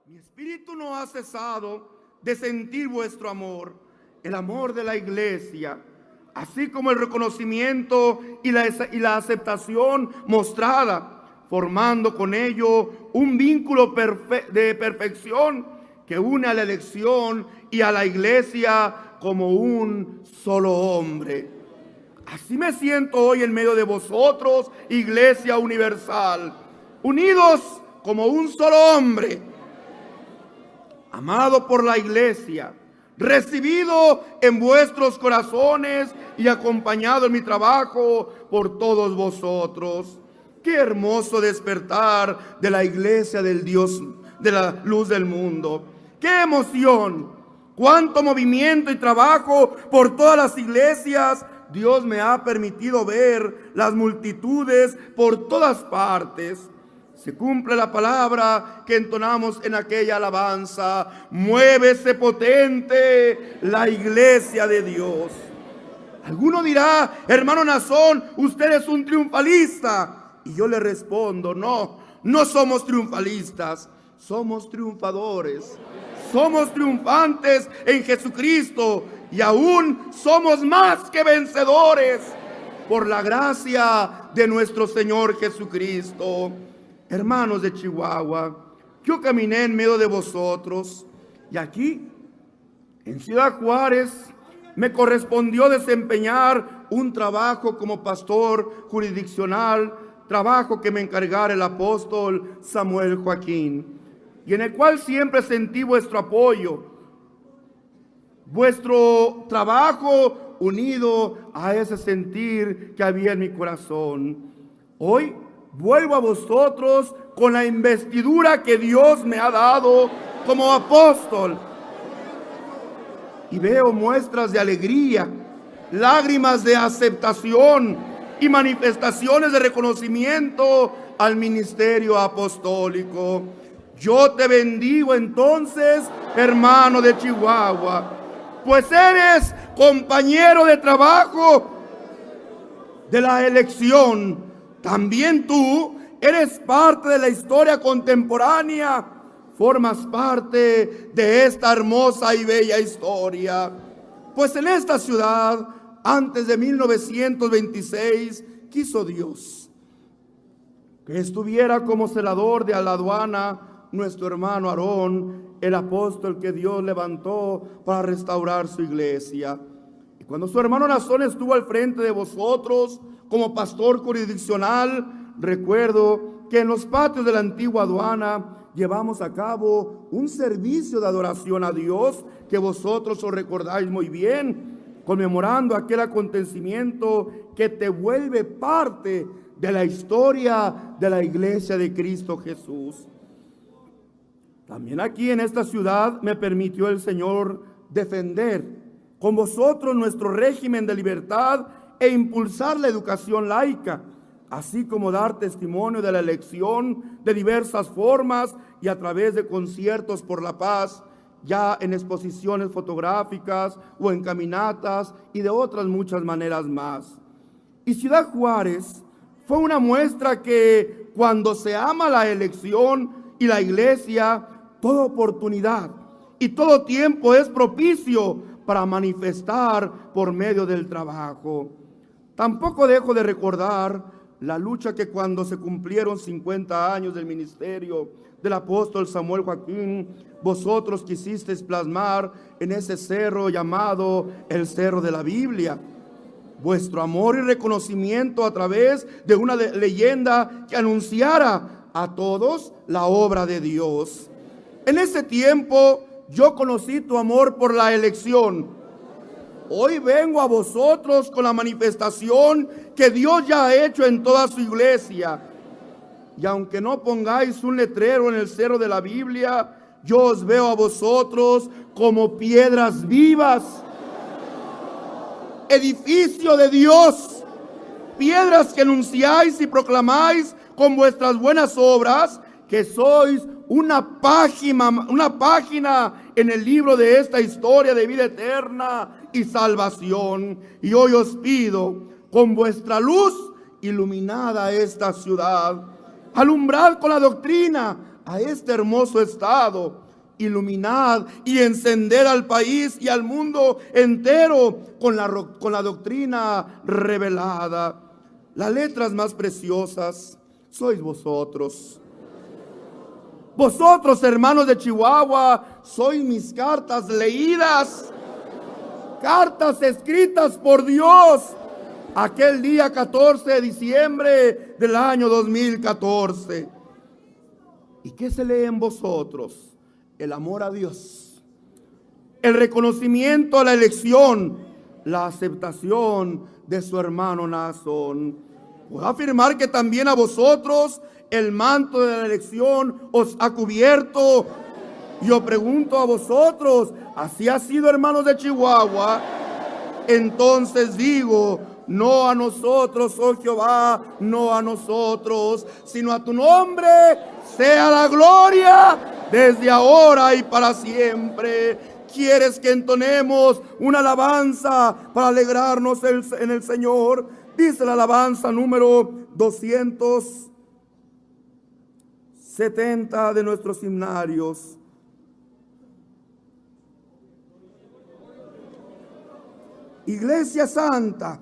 Mi espíritu no ha cesado de sentir vuestro amor, el amor de la iglesia, así como el reconocimiento y la aceptación mostrada, formando con ello un vínculo de perfección que une a la elección y a la iglesia como un solo hombre. Así me siento hoy en medio de vosotros, Iglesia Universal, unidos como un solo hombre, amado por la iglesia, recibido en vuestros corazones y acompañado en mi trabajo por todos vosotros. Qué hermoso despertar de la iglesia del Dios, de la luz del mundo. Qué emoción, cuánto movimiento y trabajo por todas las iglesias. Dios me ha permitido ver las multitudes por todas partes. Se cumple la palabra que entonamos en aquella alabanza: muévese potente la iglesia de Dios. Alguno dirá: hermano Nazón, usted es un triunfalista. Y yo le respondo: no, no somos triunfalistas, somos triunfadores. Somos triunfantes en Jesucristo y aún somos más que vencedores por la gracia de nuestro Señor Jesucristo. Hermanos de Chihuahua, yo caminé en medio de vosotros y aquí, en Ciudad Juárez, me correspondió desempeñar un trabajo como pastor jurisdiccional, trabajo que me encargara el apóstol Samuel Joaquín, y en el cual siempre sentí vuestro apoyo, vuestro trabajo unido a ese sentir que había en mi corazón. Hoy vuelvo a vosotros con la investidura que Dios me ha dado como apóstol. Y veo muestras de alegría, lágrimas de aceptación y manifestaciones de reconocimiento al ministerio apostólico. Yo te bendigo entonces, hermano de Chihuahua, pues eres compañero de trabajo de la elección. También tú eres parte de la historia contemporánea, formas parte de esta hermosa y bella historia. Pues en esta ciudad, antes de 1926, quiso Dios que estuviera como celador de la aduana nuestro hermano Aarón, el apóstol que Dios levantó para restaurar su iglesia. Y cuando su hermano Nazón estuvo al frente de vosotros como pastor jurisdiccional, recuerdo que en los patios de la antigua aduana llevamos a cabo un servicio de adoración a Dios que vosotros os recordáis muy bien, conmemorando aquel acontecimiento que te vuelve parte de la historia de la iglesia de Cristo Jesús. También aquí en esta ciudad me permitió el Señor defender con vosotros nuestro régimen de libertad e impulsar la educación laica, así como dar testimonio de la elección de diversas formas y a través de conciertos por la paz, ya en exposiciones fotográficas o en caminatas y de otras muchas maneras más. Y Ciudad Juárez fue una muestra que cuando se ama la elección y la iglesia, toda oportunidad y todo tiempo es propicio para manifestar por medio del trabajo. Tampoco dejo de recordar la lucha que cuando se cumplieron 50 años del ministerio del apóstol Samuel Joaquín, vosotros quisisteis plasmar en ese cerro llamado el Cerro de la Biblia vuestro amor y reconocimiento a través de una leyenda que anunciara a todos la obra de Dios. En ese tiempo yo conocí tu amor por la elección. Hoy vengo a vosotros con la manifestación que Dios ya ha hecho en toda su iglesia. Y aunque no pongáis un letrero en el Cerro de la Biblia, yo os veo a vosotros como piedras vivas, edificio de Dios, piedras que anunciáis y proclamáis con vuestras buenas obras que sois una página en el libro de esta historia de vida eterna y salvación. Y hoy os pido, con vuestra luz iluminada esta ciudad, alumbrad con la doctrina a este hermoso estado, iluminad y encender al país y al mundo entero con la doctrina revelada. Las letras más preciosas sois vosotros. Vosotros, hermanos de Chihuahua, sois mis cartas leídas, cartas escritas por Dios aquel día 14 de diciembre del año 2014. ¿Y qué se lee en vosotros? El amor a Dios, el reconocimiento a la elección, la aceptación de su hermano Naasón. Puedo afirmar que también a vosotros el manto de la elección os ha cubierto. Yo pregunto a vosotros, ¿así ha sido, hermanos de Chihuahua? Entonces digo, no a nosotros, oh Jehová, no a nosotros, sino a tu nombre sea la gloria desde ahora y para siempre. ¿Quieres que entonemos una alabanza para alegrarnos en el Señor? Dice la alabanza número 270 de nuestros himnarios. Iglesia Santa,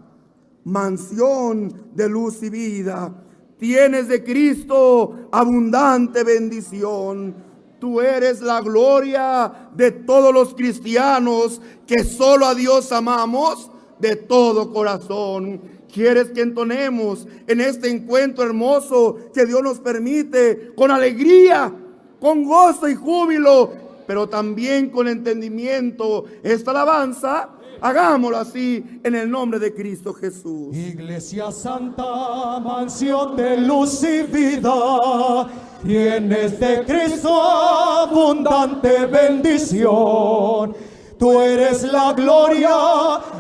mansión de luz y vida, tienes de Cristo abundante bendición. Tú eres la gloria de todos los cristianos que solo a Dios amamos de todo corazón. ¿Quieres que entonemos en este encuentro hermoso que Dios nos permite con alegría, con gozo y júbilo, pero también con entendimiento esta alabanza? Hagámoslo así en el nombre de Cristo Jesús. Iglesia Santa, mansión de luz y vida, tienes de Cristo abundante bendición. Tú eres la gloria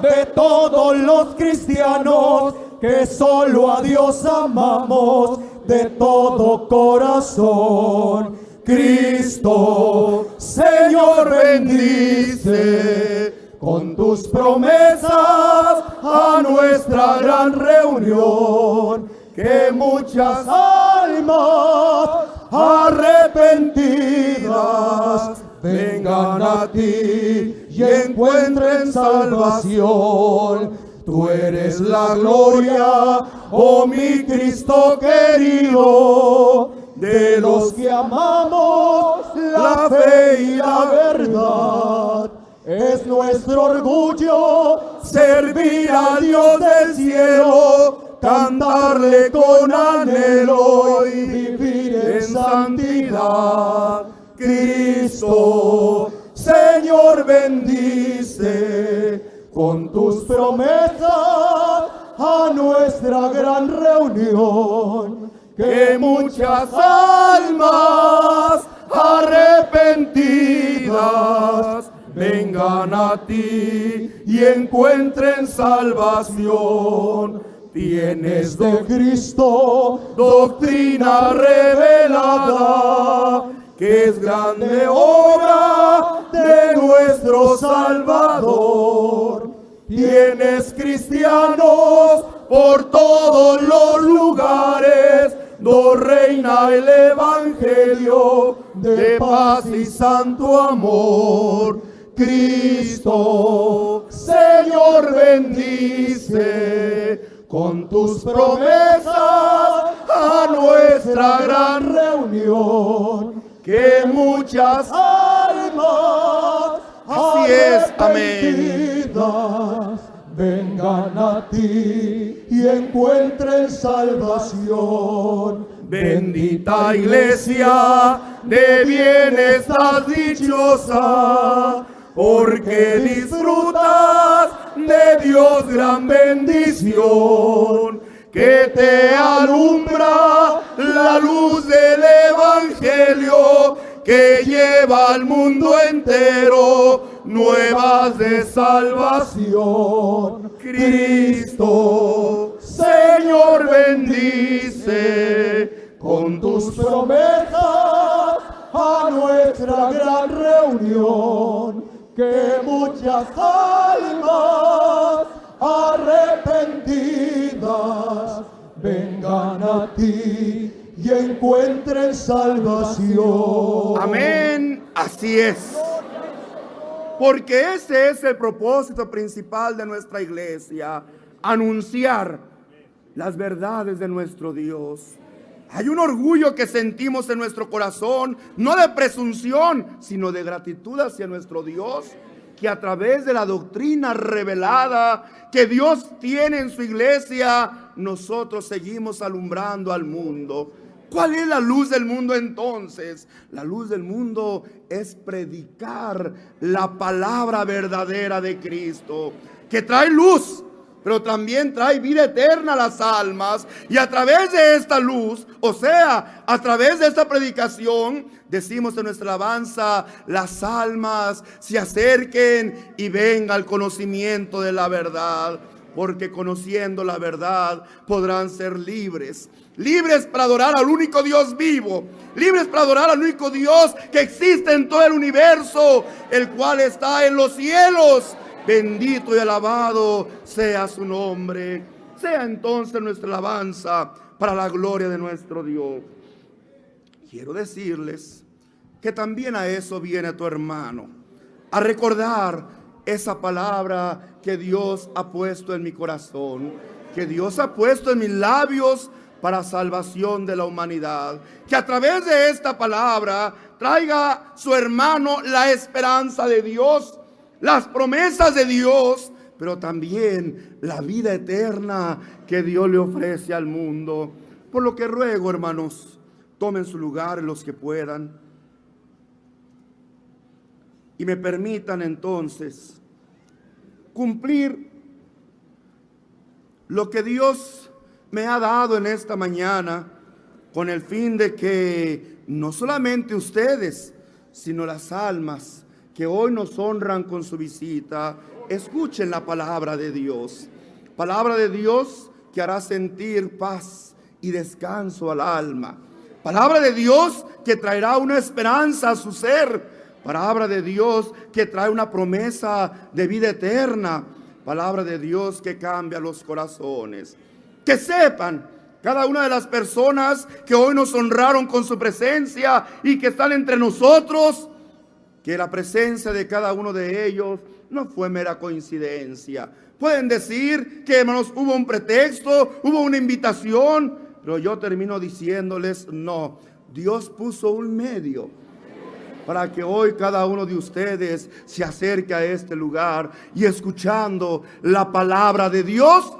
de todos los cristianos que solo a Dios amamos de todo corazón. Cristo, Señor, bendice con tus promesas a nuestra gran reunión, que muchas almas arrepentidas vengan a ti y encuentren salvación. Tú eres la gloria, oh mi Cristo querido, de los que amamos la fe y la verdad. Es nuestro orgullo servir a Dios del cielo, cantarle con anhelo y vivir en santidad. Cristo, Señor, bendice con tus promesas a nuestra gran reunión, que muchas almas arrepentidas vengan a ti y encuentren salvación. Tienes de Cristo doctrina revelada, que es grande obra de nuestro Salvador. Tienes cristianos por todos los lugares, donde reina el evangelio de paz y santo amor. Cristo, Señor, bendice con tus promesas a nuestra gran reunión, que muchas almas Así es, arrepentidas vengan a ti y encuentren salvación. Bendita iglesia, de bien estás dichosa, porque disfrutas de Dios gran bendición, que te alumbra la luz del evangelio, que lleva al mundo entero nuevas de salvación. Cristo, Señor, bendice con tus promesas a nuestra gran reunión, que muchas almas arrepentidas vengan a ti y encuentren salvación. Amén, así es. Porque ese es el propósito principal de nuestra iglesia, anunciar las verdades de nuestro Dios. Hay un orgullo que sentimos en nuestro corazón, no de presunción, sino de gratitud hacia nuestro Dios, que a través de la doctrina revelada que Dios tiene en su iglesia, nosotros seguimos alumbrando al mundo. ¿Cuál es la luz del mundo entonces? La luz del mundo es predicar la palabra verdadera de Cristo, que trae luz, pero también trae vida eterna a las almas. Y a través de esta luz, o sea, a través de esta predicación, decimos en nuestra alabanza, las almas se acerquen y vengan al conocimiento de la verdad. Porque conociendo la verdad podrán ser libres. Libres para adorar al único Dios vivo. Libres para adorar al único Dios que existe en todo el universo, el cual está en los cielos. Bendito y alabado sea su nombre. Sea entonces nuestra alabanza para la gloria de nuestro Dios. Quiero decirles que también a eso viene tu hermano, a recordar esa palabra que Dios ha puesto en mi corazón, que Dios ha puesto en mis labios para salvación de la humanidad. Que a través de esta palabra traiga su hermano la esperanza de Dios, las promesas de Dios, pero también la vida eterna que Dios le ofrece al mundo. Por lo que ruego, hermanos, tomen su lugar los que puedan y me permitan entonces cumplir lo que Dios me ha dado en esta mañana, con el fin de que no solamente ustedes, sino las almas que hoy nos honran con su visita, escuchen la palabra de Dios. Palabra de Dios que hará sentir paz y descanso al alma. Palabra de Dios que traerá una esperanza a su ser. Palabra de Dios que trae una promesa de vida eterna. Palabra de Dios que cambia los corazones. Que sepan cada una de las personas que hoy nos honraron con su presencia y que están entre nosotros, que la presencia de cada uno de ellos no fue mera coincidencia. Pueden decir que, hermanos, hubo un pretexto, hubo una invitación, pero yo termino diciéndoles, no, Dios puso un medio para que hoy cada uno de ustedes se acerque a este lugar y, escuchando la palabra de Dios,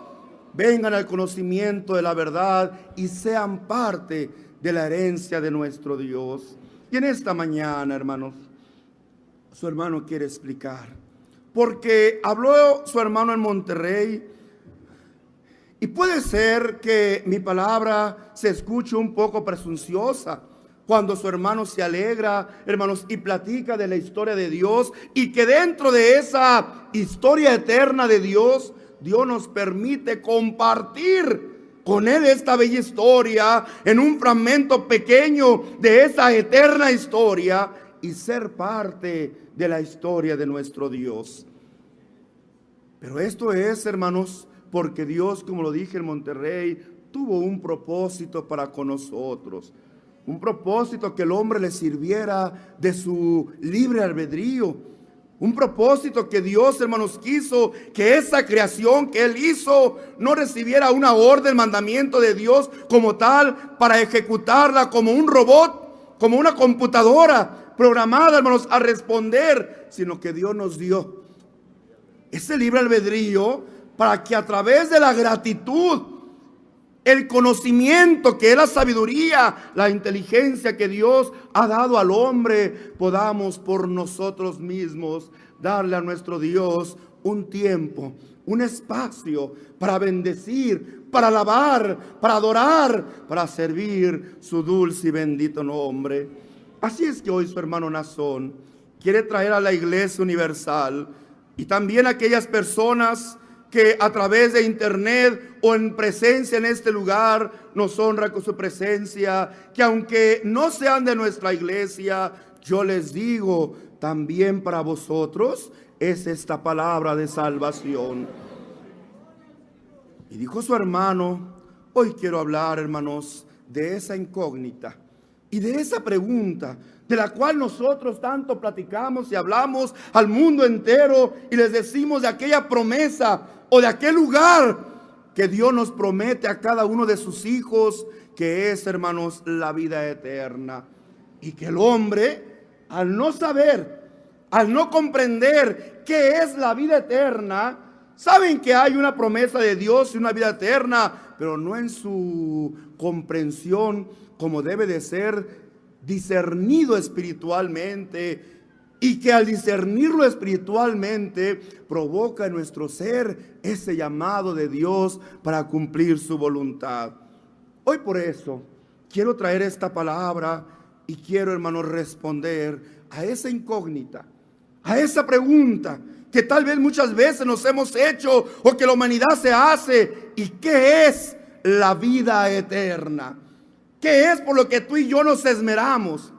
vengan al conocimiento de la verdad y sean parte de la herencia de nuestro Dios. Y en esta mañana, hermanos, su hermano quiere explicar, porque habló su hermano en Monterrey, y puede ser que mi palabra se escuche un poco presunciosa cuando su hermano se alegra, hermanos, y platica de la historia de Dios, y que dentro de esa historia eterna de Dios, Dios nos permite compartir con él esta bella historia en un fragmento pequeño de esa eterna historia y ser parte de la historia de nuestro Dios. Pero esto es, hermanos, porque Dios, como lo dije en Monterrey, tuvo un propósito para con nosotros. Un propósito que el hombre le sirviera de su libre albedrío. Un propósito que Dios, hermanos, quiso que esa creación que Él hizo no recibiera una orden, mandamiento de Dios como tal, para ejecutarla como un robot, como una computadora programada, hermanos, a responder, sino que Dios nos dio ese libre albedrío para que a través de la gratitud, el conocimiento que es la sabiduría, la inteligencia que Dios ha dado al hombre, podamos por nosotros mismos darle a nuestro Dios un tiempo, un espacio para bendecir, para alabar, para adorar, para servir su dulce y bendito nombre. Así es que hoy su hermano Nazón quiere traer a la Iglesia Universal y también a aquellas personas que a través de internet o en presencia en este lugar nos honra con su presencia, que aunque no sean de nuestra iglesia, yo les digo, también para vosotros es esta palabra de salvación. Y dijo su hermano, hoy quiero hablar, hermanos, de esa incógnita y de esa pregunta de la cual nosotros tanto platicamos y hablamos al mundo entero y les decimos de aquella promesa o de aquel lugar que Dios nos promete a cada uno de sus hijos, que es, hermanos, la vida eterna. Y que el hombre, al no saber, al no comprender qué es la vida eterna, saben que hay una promesa de Dios y una vida eterna, pero no en su comprensión como debe de ser discernido espiritualmente, y que al discernirlo espiritualmente provoca en nuestro ser ese llamado de Dios para cumplir su voluntad. Hoy por eso quiero traer esta palabra y quiero, hermanos, responder a esa incógnita, a esa pregunta que tal vez muchas veces nos hemos hecho o que la humanidad se hace. ¿Y qué es la vida eterna? ¿Qué es por lo que tú y yo nos esmeramos?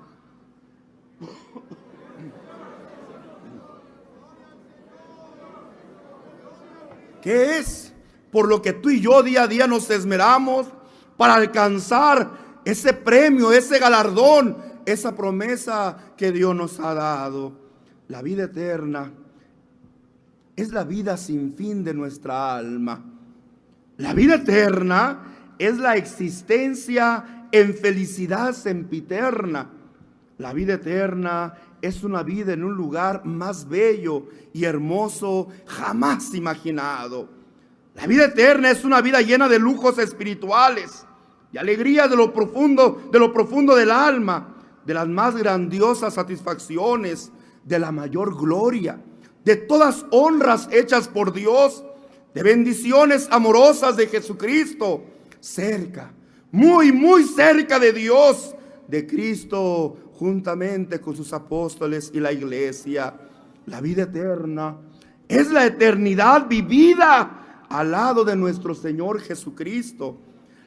¿Qué es por lo que tú y yo día a día nos esmeramos para alcanzar ese premio, ese galardón, esa promesa que Dios nos ha dado? La vida eterna es la vida sin fin de nuestra alma. La vida eterna es la existencia en felicidad sempiterna. La vida eterna es una vida en un lugar más bello y hermoso jamás imaginado. La vida eterna es una vida llena de lujos espirituales, de alegrías de lo profundo del alma, de las más grandiosas satisfacciones, de la mayor gloria, de todas honras hechas por Dios, de bendiciones amorosas de Jesucristo, cerca, muy cerca de Dios, de Cristo, juntamente con sus apóstoles y la iglesia. La vida eterna es la eternidad vivida al lado de nuestro Señor Jesucristo.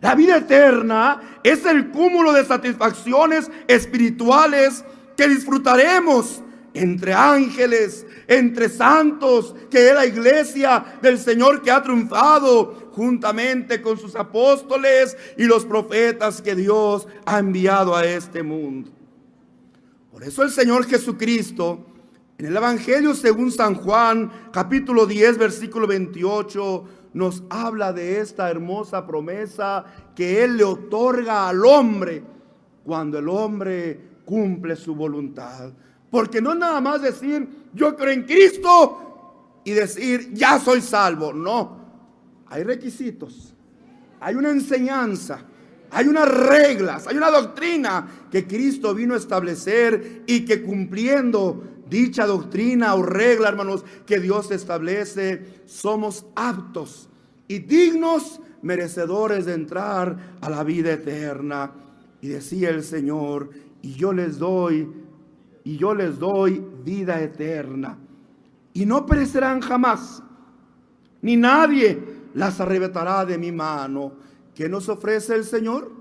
La vida eterna es el cúmulo de satisfacciones espirituales que disfrutaremos entre ángeles, entre santos, que es la iglesia del Señor que ha triunfado juntamente con sus apóstoles y los profetas que Dios ha enviado a este mundo. Por eso el Señor Jesucristo, en el Evangelio según San Juan, capítulo 10, versículo 28, nos habla de esta hermosa promesa que Él le otorga al hombre cuando el hombre cumple su voluntad. Porque no es nada más decir, yo creo en Cristo y decir, ya soy salvo. No, hay requisitos, hay una enseñanza, hay unas reglas, hay una doctrina que Cristo vino a establecer y que cumpliendo dicha doctrina o regla, hermanos, que Dios establece, somos aptos y dignos merecedores de entrar a la vida eterna. Y decía el Señor, y yo les doy vida eterna, y no perecerán jamás, ni nadie las arrebatará de mi mano. ¿Qué nos ofrece el Señor?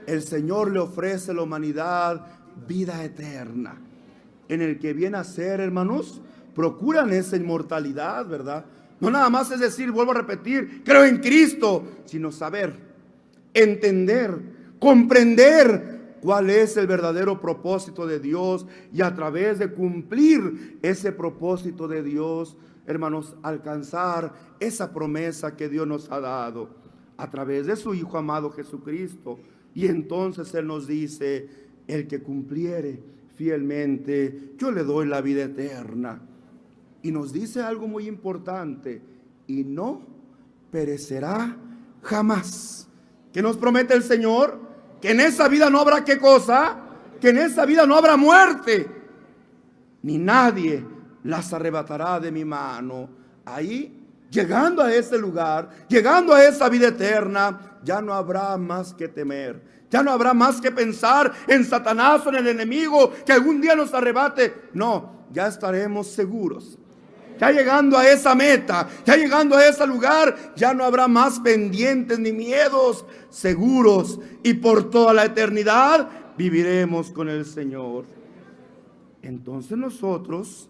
El Señor le ofrece a la humanidad vida eterna, en el que viene a ser, hermanos, procuran esa inmortalidad, ¿verdad? No nada más es decir, vuelvo a repetir, creo en Cristo, sino saber, entender, comprender cuál es el verdadero propósito de Dios, y a través de cumplir ese propósito de Dios, hermanos, alcanzar esa promesa que Dios nos ha dado a través de su Hijo amado Jesucristo. Y entonces Él nos dice, el que cumpliere fielmente, yo le doy la vida eterna. Y nos dice algo muy importante, y no perecerá jamás. ¿Qué nos promete el Señor? Que en esa vida no habrá, ¿qué cosa? Que en esa vida no habrá muerte, ni nadie las arrebatará de mi mano. Ahí, llegando a ese lugar, llegando a esa vida eterna, ya no habrá más que temer, ya no habrá más que pensar en Satanás o en el enemigo que algún día nos arrebate. No, ya estaremos seguros. Ya llegando a esa meta, ya llegando a ese lugar, ya no habrá más pendientes ni miedos, seguros, y por toda la eternidad viviremos con el Señor. Entonces nosotros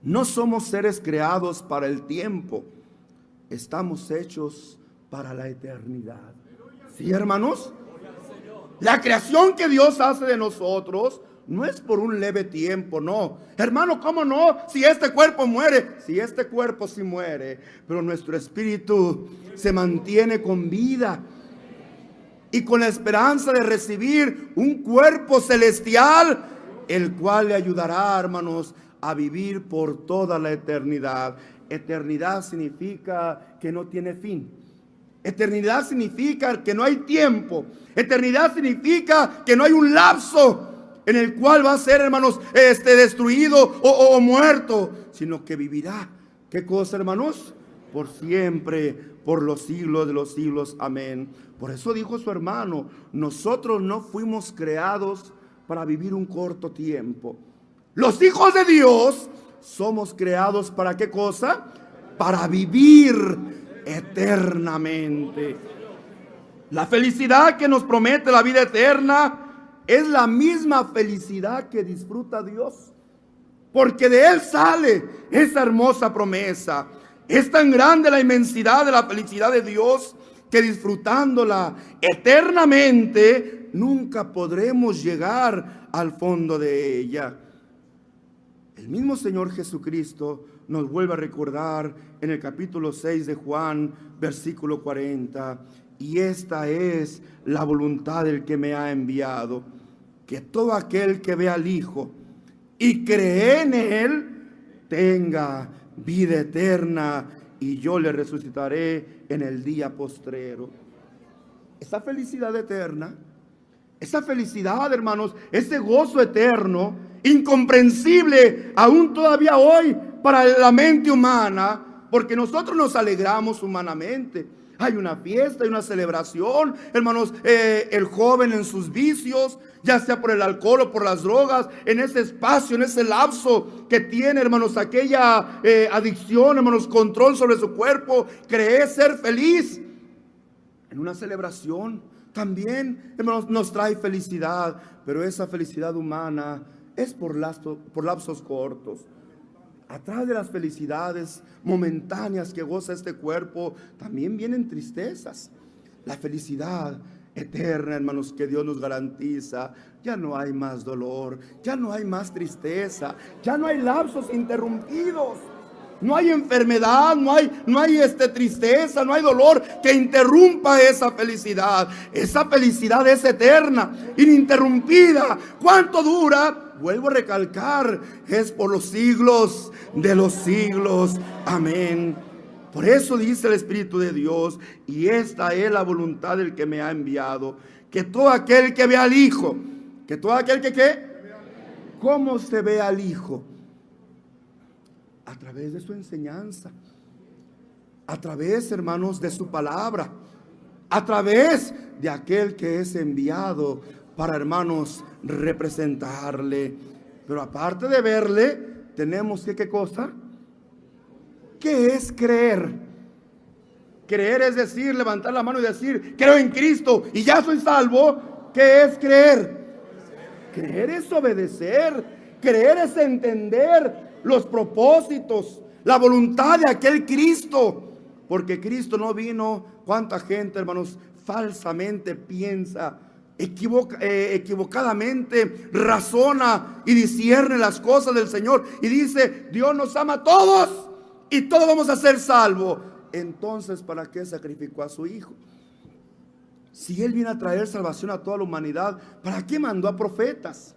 no somos seres creados para el tiempo, estamos hechos para la eternidad. ¿Sí, hermanos? La creación que Dios hace de nosotros no es por un leve tiempo, no. Hermano, ¿cómo no? Si este cuerpo muere, si este cuerpo sí muere, pero nuestro espíritu se mantiene con vida y con la esperanza de recibir un cuerpo celestial, el cual le ayudará, hermanos, a vivir por toda la eternidad. Eternidad significa que no tiene fin. Eternidad significa que no hay tiempo. Eternidad significa que no hay un lapso en el cual va a ser, hermanos, destruido o muerto, sino que vivirá. ¿Qué cosa, hermanos? Por siempre, por los siglos de los siglos. Amén. Por eso dijo su hermano: nosotros no fuimos creados para vivir un corto tiempo. Los hijos de Dios somos creados ¿para qué cosa? Para vivir eternamente. La felicidad que nos promete la vida eterna es la misma felicidad que disfruta Dios, porque de Él sale esa hermosa promesa. Es tan grande la inmensidad de la felicidad de Dios que disfrutándola eternamente nunca podremos llegar al fondo de ella. El mismo Señor Jesucristo nos vuelve a recordar en el capítulo 6 de Juan, versículo 40: y esta es la voluntad del que me ha enviado, que todo aquel que ve al Hijo y cree en Él tenga vida eterna, y yo le resucitaré en el día postrero. Esa felicidad eterna, esa felicidad, hermanos, ese gozo eterno, incomprensible aún todavía hoy para la mente humana, porque nosotros nos alegramos humanamente. Hay una fiesta, hay una celebración, hermanos, el joven en sus vicios, ya sea por el alcohol o por las drogas, en ese espacio, en ese lapso que tiene, hermanos, aquella adicción, hermanos, control sobre su cuerpo, cree ser feliz. En una celebración también, hermanos, nos trae felicidad, pero esa felicidad humana es por lapsos cortos. Atrás de las felicidades momentáneas que goza este cuerpo, también vienen tristezas. La felicidad eterna, hermanos, que Dios nos garantiza, ya no hay más dolor, ya no hay más tristeza, ya no hay lapsos interrumpidos, no hay enfermedad, no hay tristeza, no hay dolor que interrumpa esa felicidad. Esa felicidad es eterna, ininterrumpida. ¿Cuánto dura? Vuelvo a recalcar, es por los siglos de los siglos. Amén. Por eso dice el Espíritu de Dios: y esta es la voluntad del que me ha enviado, que todo aquel que ve al Hijo, que todo aquel que ¿qué? ¿Cómo se ve al Hijo? A través de su enseñanza, a través, hermanos, de su palabra, a través de aquel que es enviado para, hermanos, representarle. Pero aparte de verle, tenemos que ¿qué cosa? ¿Qué es creer? Creer es decir, levantar la mano y decir: creo en Cristo y ya soy salvo. ¿Qué es creer? Creer es obedecer. Creer es entender los propósitos, la voluntad de aquel Cristo. Porque Cristo no vino, cuánta gente, hermanos, falsamente piensa, equivocadamente razona y discierne las cosas del Señor y dice: Dios nos ama a todos y todos vamos a ser salvos. Entonces, ¿para qué sacrificó a su Hijo? Si Él viene a traer salvación a toda la humanidad, ¿para qué mandó a profetas?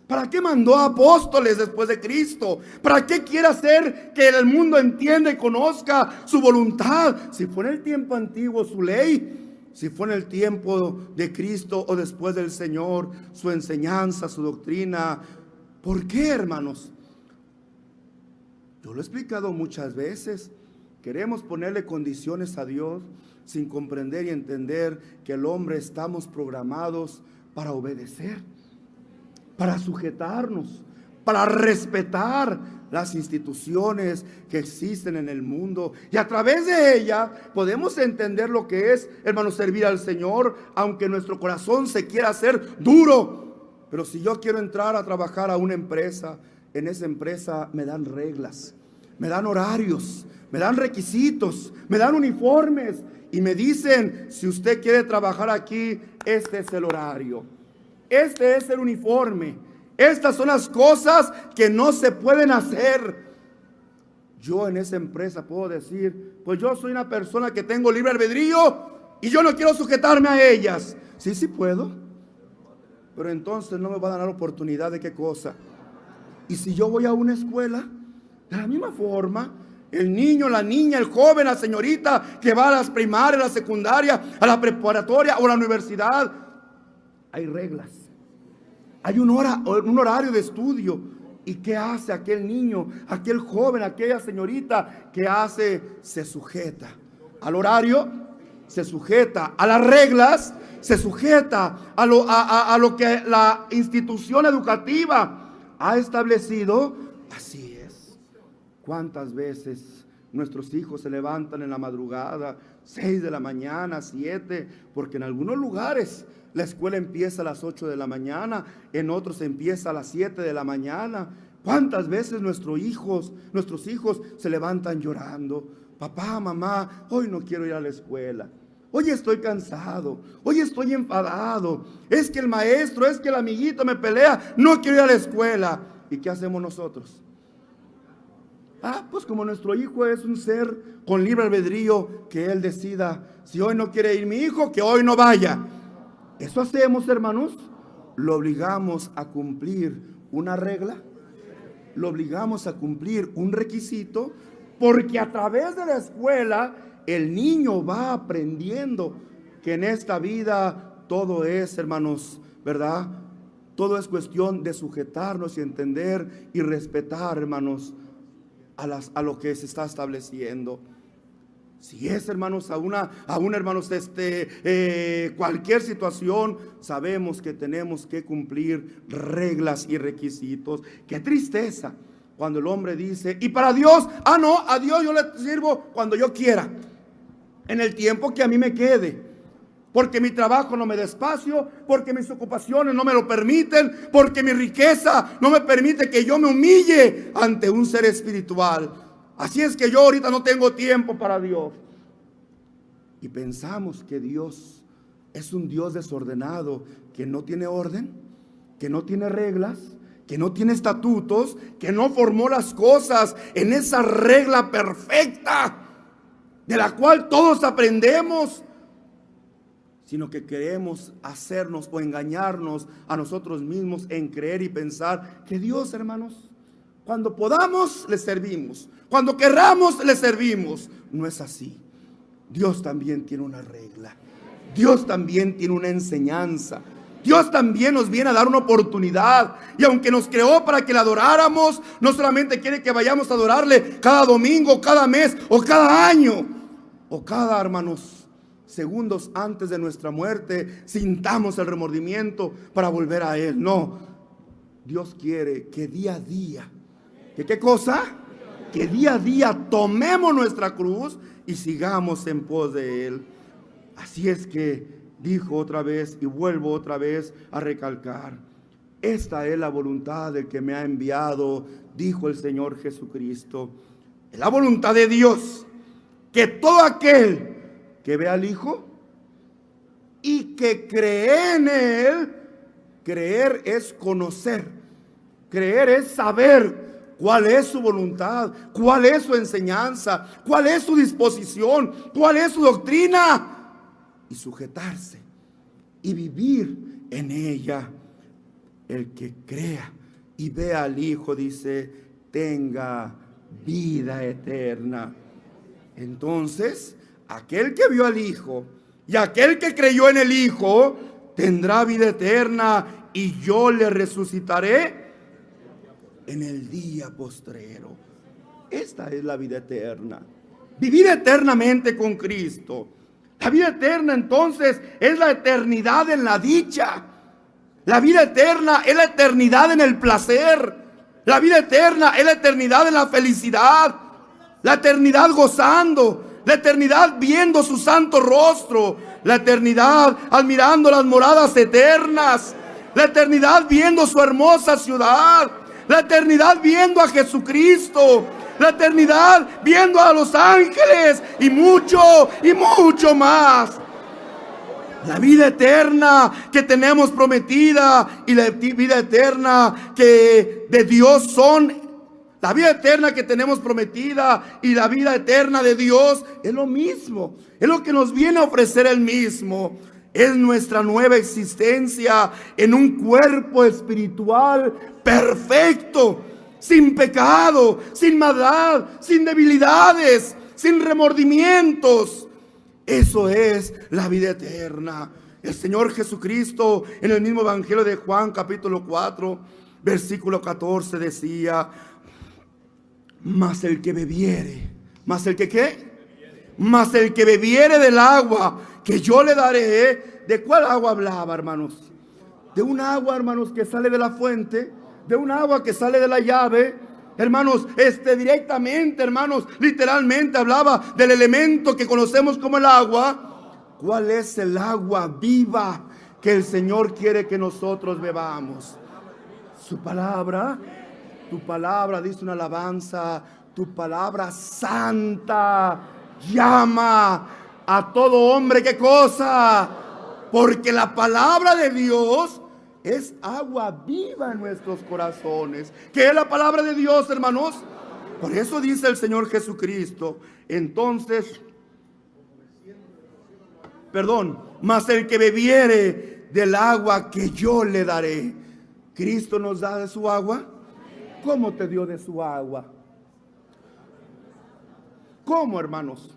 ¿Para qué mandó a apóstoles después de Cristo? ¿Para qué quiere hacer que el mundo entienda y conozca su voluntad? Si fue en el tiempo antiguo su ley, si fue en el tiempo de Cristo o después del Señor, su enseñanza, su doctrina. ¿Por qué, hermanos? Yo lo he explicado muchas veces. Queremos ponerle condiciones a Dios sin comprender y entender que el hombre estamos programados para obedecer, para sujetarnos, para respetar las instituciones que existen en el mundo. Y a través de ella podemos entender lo que es, hermanos, servir al Señor, aunque nuestro corazón se quiera hacer duro. Pero si yo quiero entrar a trabajar a una empresa, en esa empresa me dan reglas. me dan horarios, me dan requisitos, me dan uniformes y me dicen, si usted quiere trabajar aquí, este es el horario, este es el uniforme, estas son las cosas que no se pueden hacer. Yo en esa empresa puedo decir, pues yo soy una persona que tengo libre albedrío y yo no quiero sujetarme a ellas. Sí, sí puedo, pero entonces no me van a dar oportunidad de qué cosa. Y si yo voy a una escuela, de la misma forma, el niño, la niña, el joven, la señorita que va a las primarias, a la secundaria, a la preparatoria o a la universidad, hay reglas, hay un horario de estudio. ¿Y qué hace aquel niño, aquel joven, aquella señorita? ¿Qué hace? Se sujeta al horario, se sujeta a las reglas, se sujeta a lo que la institución educativa ha establecido. Así es. ¿Cuántas veces nuestros hijos se levantan en la madrugada, 6 de la mañana, 7? Porque en algunos lugares la escuela empieza a las 8 de la mañana, en otros empieza a las 7 de la mañana. ¿Cuántas veces nuestros hijos se levantan llorando? Papá, mamá, hoy no quiero ir a la escuela. Hoy estoy cansado, hoy estoy enfadado. Es que el maestro, es que el amiguito me pelea, no quiero ir a la escuela. ¿Y qué hacemos nosotros? Pues como nuestro hijo es un ser con libre albedrío, que él decida, si hoy no quiere ir mi hijo, que hoy no vaya. Eso hacemos, hermanos. Lo obligamos a cumplir una regla, lo obligamos a cumplir un requisito, porque a través de la escuela el niño va aprendiendo que en esta vida todo es, hermanos, ¿verdad? Todo es cuestión de sujetarnos y entender y respetar, hermanos, a lo que se está estableciendo. Si es, hermanos, hermanos, cualquier situación, sabemos que tenemos que cumplir reglas y requisitos. Qué tristeza cuando el hombre dice, y para Dios, no, a Dios yo le sirvo cuando yo quiera, en el tiempo que a mí me quede, porque mi trabajo no me da espacio, porque mis ocupaciones no me lo permiten, porque mi riqueza no me permite que yo me humille ante un ser espiritual. Así es que yo ahorita no tengo tiempo para Dios. Y pensamos que Dios es un Dios desordenado, que no tiene orden, que no tiene reglas, que no tiene estatutos, que no formó las cosas en esa regla perfecta de la cual todos aprendemos, sino que queremos hacernos o engañarnos a nosotros mismos en creer y pensar que Dios, hermanos, cuando podamos le servimos, cuando querramos le servimos. No es así. Dios también tiene una regla, Dios también tiene una enseñanza, Dios también nos viene a dar una oportunidad. Y aunque nos creó para que le adoráramos, no solamente quiere que vayamos a adorarle cada domingo, cada mes o cada año, o cada, hermanos, segundos antes de nuestra muerte, sintamos el remordimiento para volver a Él. No, Dios quiere que día a día, ¿qué cosa? Que día a día tomemos nuestra cruz y sigamos en pos de Él. Así es que dijo otra vez, y vuelvo otra vez a recalcar, esta es la voluntad del que me ha enviado, dijo el Señor Jesucristo. Es la voluntad de Dios, que todo aquel que ve al Hijo y que cree en Él, creer es conocer, creer es saber cuál es su voluntad, cuál es su enseñanza, cuál es su disposición, cuál es su doctrina, y sujetarse y vivir en ella. El que crea y vea al Hijo, dice, tenga vida eterna. Entonces, aquel que vio al Hijo y aquel que creyó en el Hijo tendrá vida eterna, y yo le resucitaré en el día postrero. Esta es la vida eterna, vivir eternamente con Cristo. La vida eterna, entonces, es la eternidad en la dicha. La vida eterna es la eternidad en el placer. La vida eterna es la eternidad en la felicidad. La eternidad gozando. La eternidad viendo su santo rostro. La eternidad admirando las moradas eternas. La eternidad viendo su hermosa ciudad. La eternidad viendo a Jesucristo. la eternidad viendo a los ángeles y mucho más. La vida eterna que tenemos prometida y la vida eterna que de Dios son. La vida eterna que tenemos prometida y la vida eterna de Dios es lo mismo. Es lo que nos viene a ofrecer Él mismo. Es nuestra nueva existencia en un cuerpo espiritual perfecto, sin pecado, sin maldad, sin debilidades, sin remordimientos. Eso es la vida eterna. El Señor Jesucristo en el mismo Evangelio de Juan capítulo 4 versículo 14 decía: mas el que bebiere, ¿mas el que qué? Mas el que bebiere del agua que yo le daré. ¿De cuál agua hablaba, hermanos? De un agua, hermanos, que sale de la fuente, de un agua que sale de la llave. Hermanos, directamente, hermanos, literalmente hablaba del elemento que conocemos como el agua. ¿Cuál es el agua viva que el Señor quiere que nosotros bebamos? Su palabra. Tu palabra, dice una alabanza, tu palabra santa llama a todo hombre. ¿Qué cosa? Porque la palabra de Dios es agua viva en nuestros corazones. ¿Qué es la palabra de Dios, hermanos? Por eso dice el Señor Jesucristo. Entonces, mas el que bebiere del agua que yo le daré. ¿Cristo nos da de su agua? ¿Cómo te dio de su agua? ¿Cómo, hermanos?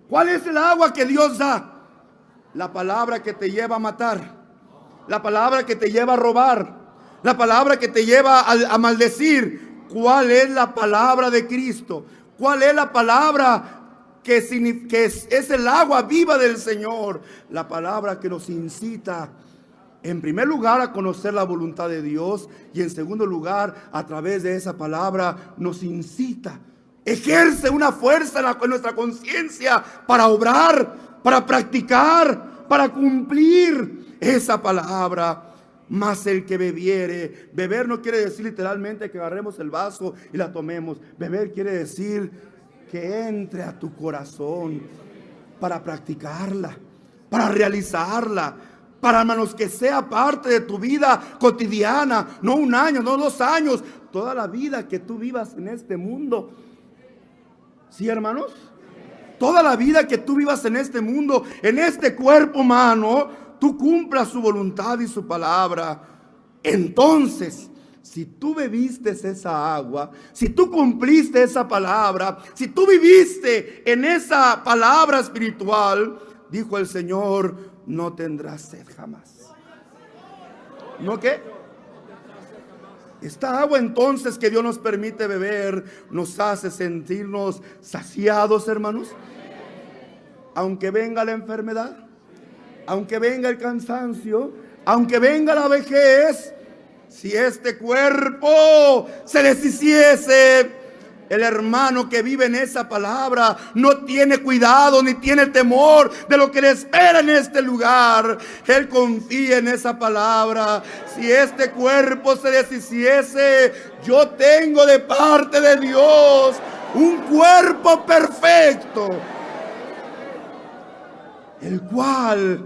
¿Cuál es el agua que Dios da? La palabra que te lleva a matar, la palabra que te lleva a robar, la palabra que te lleva a maldecir. ¿Cuál es la palabra de Cristo? ¿Cuál es la palabra que es el agua viva del Señor? La palabra que nos incita, en primer lugar, a conocer la voluntad de Dios, y en segundo lugar, a través de esa palabra nos incita, ejerce una fuerza en nuestra conciencia para obrar, para practicar, para cumplir esa palabra. Mas el que bebiere, beber no quiere decir literalmente que agarremos el vaso y la tomemos. Beber quiere decir que entre a tu corazón para practicarla, para realizarla, para, hermanos, que sea parte de tu vida cotidiana, no un año, no 2 años, toda la vida que tú vivas en este mundo. ¿Sí, hermanos? Toda la vida que tú vivas en este mundo, en este cuerpo humano, tú cumplas su voluntad y su palabra. Entonces, si tú bebiste esa agua, si tú cumpliste esa palabra, si tú viviste en esa palabra espiritual, dijo el Señor, no tendrás sed jamás. ¿No qué? Esta agua entonces que Dios nos permite beber nos hace sentirnos saciados, hermanos. Aunque venga la enfermedad, aunque venga el cansancio, aunque venga la vejez, si este cuerpo se deshiciese, el hermano que vive en esa palabra no tiene cuidado ni tiene temor de lo que le espera en este lugar. Él confía en esa palabra. Si este cuerpo se deshiciese, yo tengo de parte de Dios un cuerpo perfecto, el cual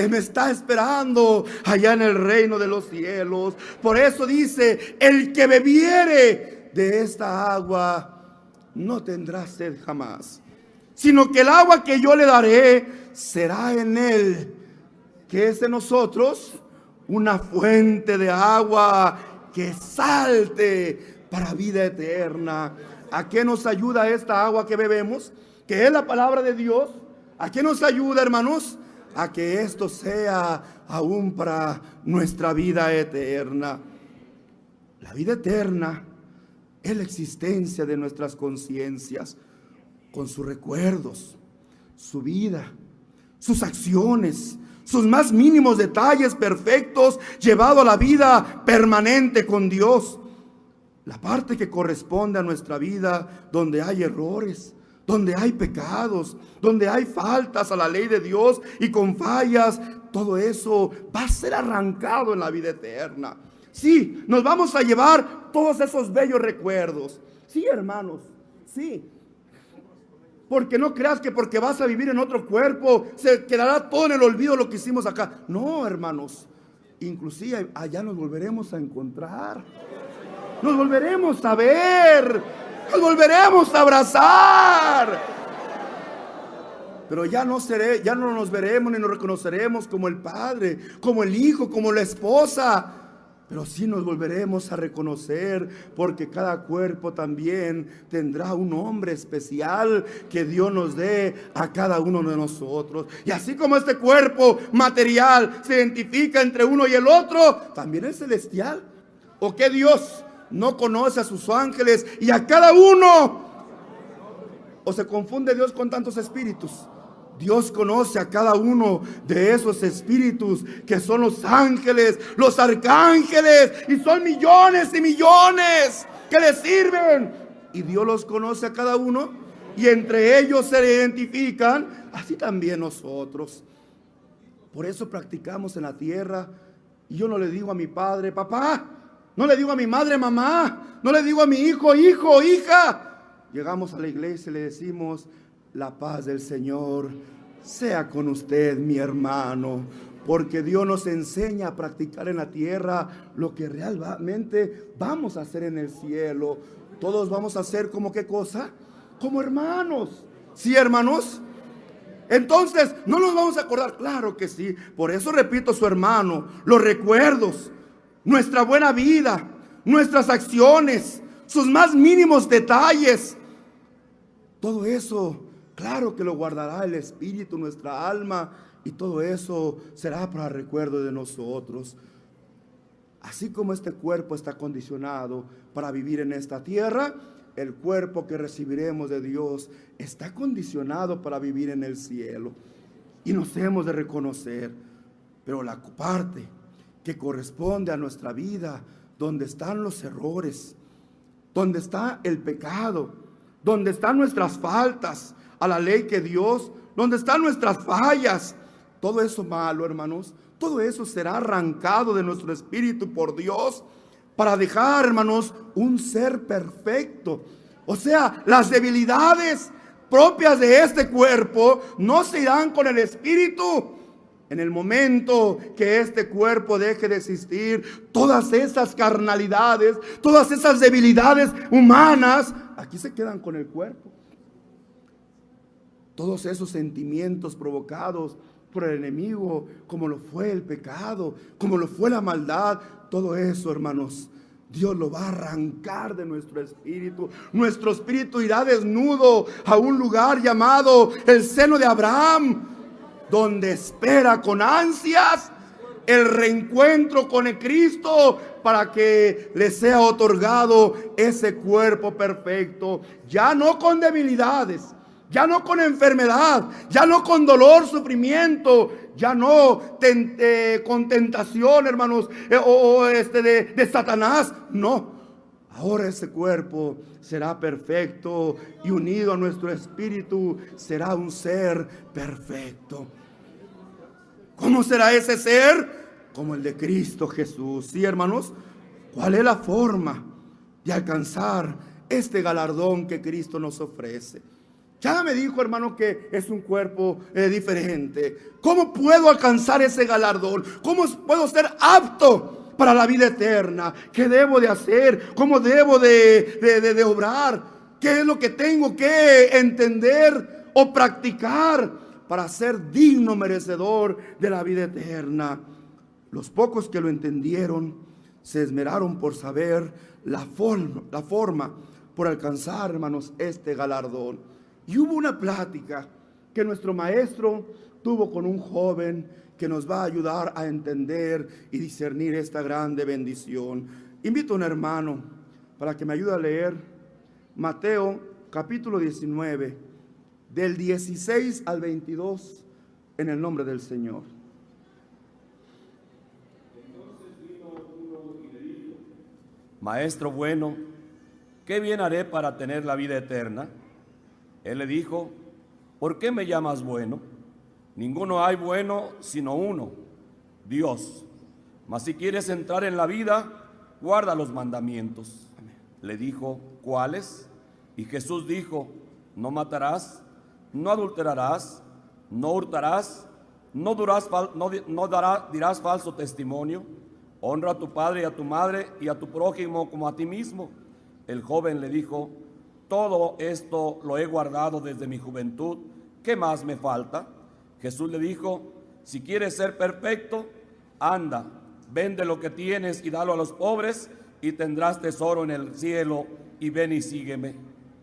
me está esperando allá en el reino de los cielos. Por eso dice, el que bebiere de esta agua no tendrá sed jamás, sino que el agua que yo le daré será en él, que es en nosotros, una fuente de agua que salte para vida eterna. ¿A qué nos ayuda esta agua que bebemos? Que es la palabra de Dios. ¿A qué nos ayuda, hermanos? A que esto sea aún para nuestra vida eterna. La vida eterna es la existencia de nuestras conciencias, con sus recuerdos, su vida, sus acciones, sus más mínimos detalles perfectos, llevado a la vida permanente con Dios. La parte que corresponde a nuestra vida, donde hay errores, donde hay pecados, donde hay faltas a la ley de Dios y con fallas, todo eso va a ser arrancado en la vida eterna. Sí, nos vamos a llevar todos esos bellos recuerdos. Sí, hermanos, sí. Porque no creas que porque vas a vivir en otro cuerpo se quedará todo en el olvido lo que hicimos acá. No, hermanos. Inclusive allá nos volveremos a encontrar. Nos volveremos a ver. Nos volveremos a abrazar. Pero ya no nos veremos ni nos reconoceremos como el padre, como el hijo, como la esposa. Pero sí nos volveremos a reconocer, porque cada cuerpo también tendrá un nombre especial que Dios nos dé a cada uno de nosotros. Y así como este cuerpo material se identifica entre uno y el otro, también el celestial. ¿O qué Dios no conoce a sus ángeles y a cada uno? ¿O se confunde Dios con tantos espíritus? Dios conoce a cada uno de esos espíritus que son los ángeles, los arcángeles, y son millones y millones que le sirven. Y Dios los conoce a cada uno, y entre ellos se identifican, así también nosotros. Por eso practicamos en la tierra. Y yo no le digo a mi padre, papá, no le digo a mi madre, mamá, no le digo a mi hijo, hijo, hija. Llegamos a la iglesia y le decimos: la paz del Señor sea con usted, mi hermano. Porque Dios nos enseña a practicar en la tierra lo que realmente vamos a hacer en el cielo. Todos vamos a hacer como qué cosa, como hermanos. ¿Sí, hermanos? Entonces, ¿no nos vamos a acordar? Claro que sí. Por eso repito, su hermano, los recuerdos, nuestra buena vida, nuestras acciones, sus más mínimos detalles, todo eso, claro que lo guardará el Espíritu, nuestra alma, y todo eso será para recuerdo de nosotros. Así como este cuerpo está condicionado para vivir en esta tierra, el cuerpo que recibiremos de Dios está condicionado para vivir en el cielo. Y nos hemos de reconocer, pero la parte que corresponde a nuestra vida, donde están los errores, donde está el pecado, donde están nuestras faltas a la ley que Dios, donde están nuestras fallas, todo eso malo, hermanos, todo eso será arrancado de nuestro espíritu por Dios para dejar, hermanos, un ser perfecto. O sea, las debilidades propias de este cuerpo no se irán con el espíritu. En el momento que este cuerpo deje de existir, todas esas carnalidades, todas esas debilidades humanas, aquí se quedan con el cuerpo. Todos esos sentimientos provocados por el enemigo, como lo fue el pecado, como lo fue la maldad, todo eso, hermanos, Dios lo va a arrancar de nuestro espíritu. Nuestro espíritu irá desnudo a un lugar llamado el seno de Abraham, donde espera con ansias el reencuentro con el Cristo para que le sea otorgado ese cuerpo perfecto, ya no con debilidades, ya no con enfermedad, ya no con dolor, sufrimiento, ya no con tentación, hermanos, de Satanás. No, ahora ese cuerpo será perfecto y unido a nuestro espíritu será un ser perfecto. ¿Cómo será ese ser? Como el de Cristo Jesús. ¿Sí, hermanos? ¿Cuál es la forma de alcanzar este galardón que Cristo nos ofrece? Ya me dijo, hermano, que es un cuerpo diferente. ¿Cómo puedo alcanzar ese galardón? ¿Cómo puedo ser apto para la vida eterna? ¿Qué debo de hacer? ¿Cómo debo de obrar? ¿Qué es lo que tengo que entender o practicar para ser digno merecedor de la vida eterna? Los pocos que lo entendieron se esmeraron por saber la forma por alcanzar, hermanos, este galardón. Y hubo una plática que nuestro maestro tuvo con un joven que nos va a ayudar a entender y discernir esta grande bendición. Invito a un hermano para que me ayude a leer Mateo capítulo 19, del 16 al 22, en el nombre del Señor. Maestro bueno, ¿qué bien haré para tener la vida eterna? Él le dijo: ¿por qué me llamas bueno? Ninguno hay bueno sino uno, Dios. Mas si quieres entrar en la vida, guarda los mandamientos. Le dijo, ¿cuáles? Y Jesús dijo, no matarás, no adulterarás, no hurtarás, dirás falso testimonio, honra a tu padre y a tu madre y a tu prójimo como a ti mismo. El joven le dijo, todo esto lo he guardado desde mi juventud, ¿qué más me falta? Jesús le dijo, si quieres ser perfecto, anda, vende lo que tienes y dalo a los pobres y tendrás tesoro en el cielo, y ven y sígueme.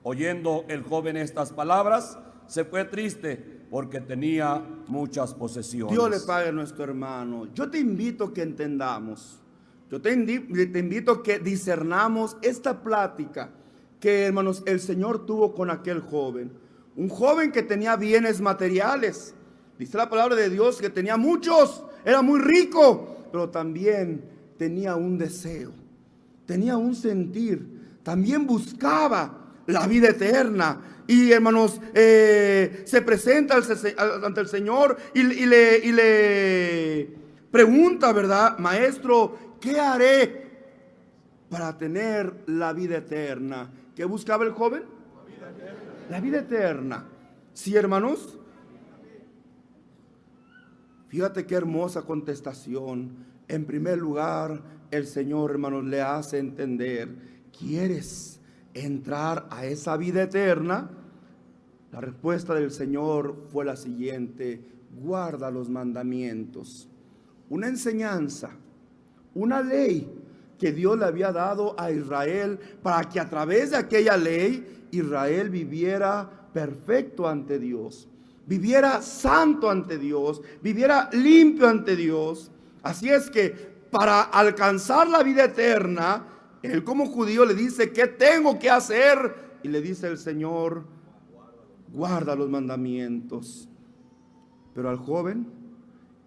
Oyendo el joven estas palabras, se fue triste porque tenía muchas posesiones. Dios le pague a nuestro hermano. Yo te invito a que entendamos, yo te invito a que discernamos esta plática que, hermanos, el Señor tuvo con aquel joven. Un joven que tenía bienes materiales. Dice la palabra de Dios que tenía muchos, era muy rico, pero también tenía un deseo, tenía un sentir, también buscaba la vida eterna. Y, hermanos, se presenta ante el Señor y le pregunta, ¿verdad? Maestro, ¿qué haré para tener la vida eterna? ¿Qué buscaba el joven? La vida eterna. Sí, hermanos. Fíjate qué hermosa contestación. En primer lugar, el Señor, hermanos, le hace entender, ¿quieres entrar a esa vida eterna? La respuesta del Señor fue la siguiente: guarda los mandamientos. Una enseñanza, una ley que Dios le había dado a Israel para que a través de aquella ley Israel viviera perfecto ante Dios, viviera santo ante Dios, viviera limpio ante Dios. Así es que para alcanzar la vida eterna, él como judío le dice, ¿qué tengo que hacer? Y le dice el Señor, guarda los mandamientos. Pero al joven,